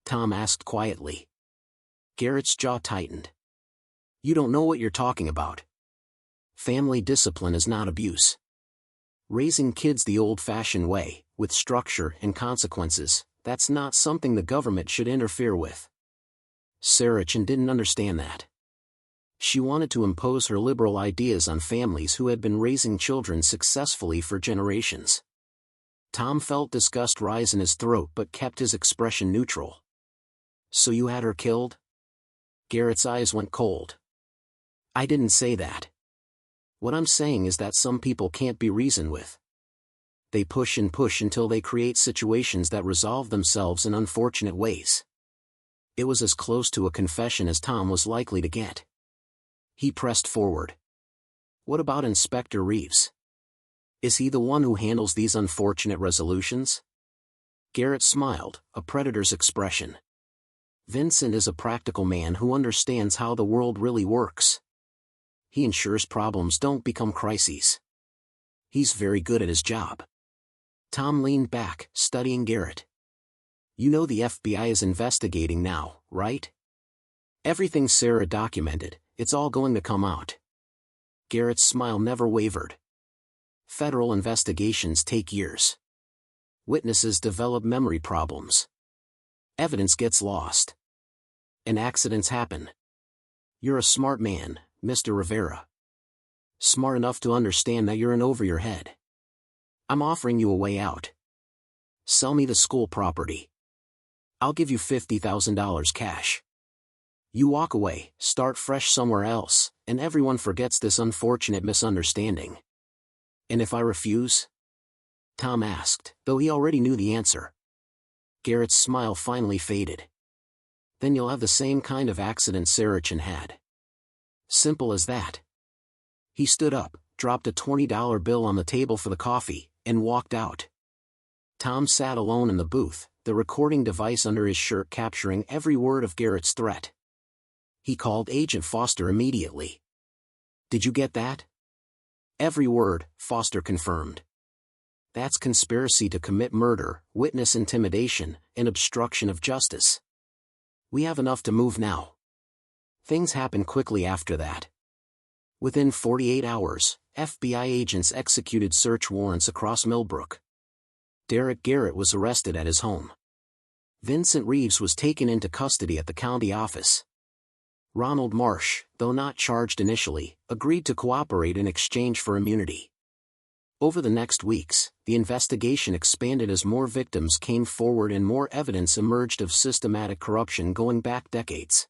A: Tom asked quietly. Garrett's jaw tightened. "You don't know what you're talking about. Family discipline is not abuse. Raising kids the old-fashioned way, with structure and consequences, that's not something the government should interfere with." Sarachin didn't understand that. She wanted to impose her liberal ideas on families who had been raising children successfully for generations. Tom felt disgust rise in his throat but kept his expression neutral. "So you had her killed?" Garrett's eyes went cold. "I didn't say that. What I'm saying is that some people can't be reasoned with. They push and push until they create situations that resolve themselves in unfortunate ways." It was as close to a confession as Tom was likely to get. He pressed forward. "What about Inspector Reeves? Is he the one who handles these unfortunate resolutions? Garrett smiled, a predator's expression. Vincent is a practical man who understands how the world really works. He ensures problems don't become crises. He's very good at his job. Tom leaned back, studying Garrett. You know the FBI is investigating now, right? Everything Sarah documented, it's all going to come out. Garrett's smile never wavered. Federal investigations take years. Witnesses develop memory problems. Evidence gets lost. And accidents happen. You're a smart man, Mr. Rivera. Smart enough to understand that you're in over your head. I'm offering you a way out. Sell me the school property. I'll give you $50,000 cash. You walk away, start fresh somewhere else, and everyone forgets this unfortunate misunderstanding. And if I refuse? Tom asked, though he already knew the answer. Garrett's smile finally faded. Then you'll have the same kind of accident Saracen had. Simple as that. He stood up, dropped a $20 bill on the table for the coffee, and walked out. Tom sat alone in the booth, the recording device under his shirt capturing every word of Garrett's threat. He called Agent Foster immediately. Did you get that? Every word, Foster confirmed. That's conspiracy to commit murder, witness intimidation, and obstruction of justice. We have enough to move now. Things happened quickly after that. Within 48 hours, FBI agents executed search warrants across Millbrook. Derek Garrett was arrested at his home. Vincent Reeves was taken into custody at the county office. Ronald Marsh, though not charged initially, agreed to cooperate in exchange for immunity. Over the next weeks, the investigation expanded as more victims came forward and more evidence emerged of systematic corruption going back decades.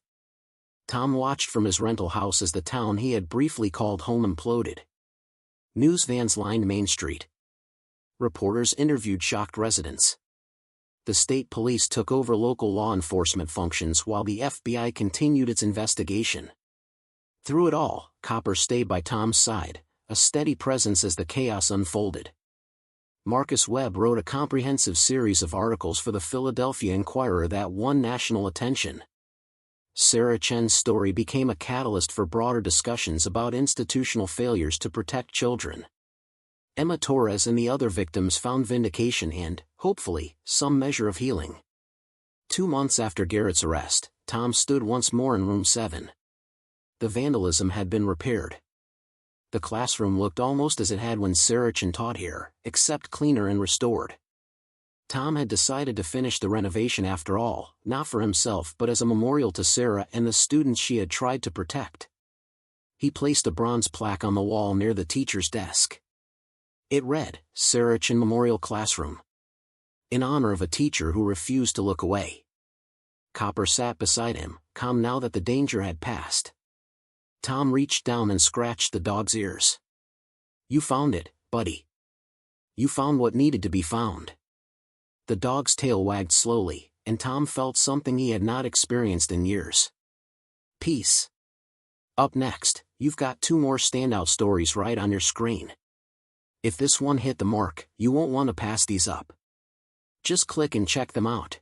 A: Tom watched from his rental house as the town he had briefly called home imploded. News vans lined Main Street. Reporters interviewed shocked residents. The state police took over local law enforcement functions while the FBI continued its investigation. Through it all, Copper stayed by Tom's side, a steady presence as the chaos unfolded. Marcus Webb wrote a comprehensive series of articles for the Philadelphia Inquirer that won national attention. Sarah Chen's story became a catalyst for broader discussions about institutional failures to protect children. Emma Torres and the other victims found vindication and, hopefully, some measure of healing. 2 months after Garrett's arrest, Tom stood once more in room 7. The vandalism had been repaired. The classroom looked almost as it had when Saracen taught here, except cleaner and restored. Tom had decided to finish the renovation after all, not for himself but as a memorial to Sarah and the students she had tried to protect. He placed a bronze plaque on the wall near the teacher's desk. It read, Saracen Memorial Classroom. In honor of a teacher who refused to look away. Copper sat beside him, calm now that the danger had passed. Tom reached down and scratched the dog's ears. You found it, buddy. You found what needed to be found. The dog's tail wagged slowly, and Tom felt something he had not experienced in years. Peace. Up next, you've got 2 more standout stories right on your screen. If this one hit the mark, you won't want to pass these up. Just click and check them out.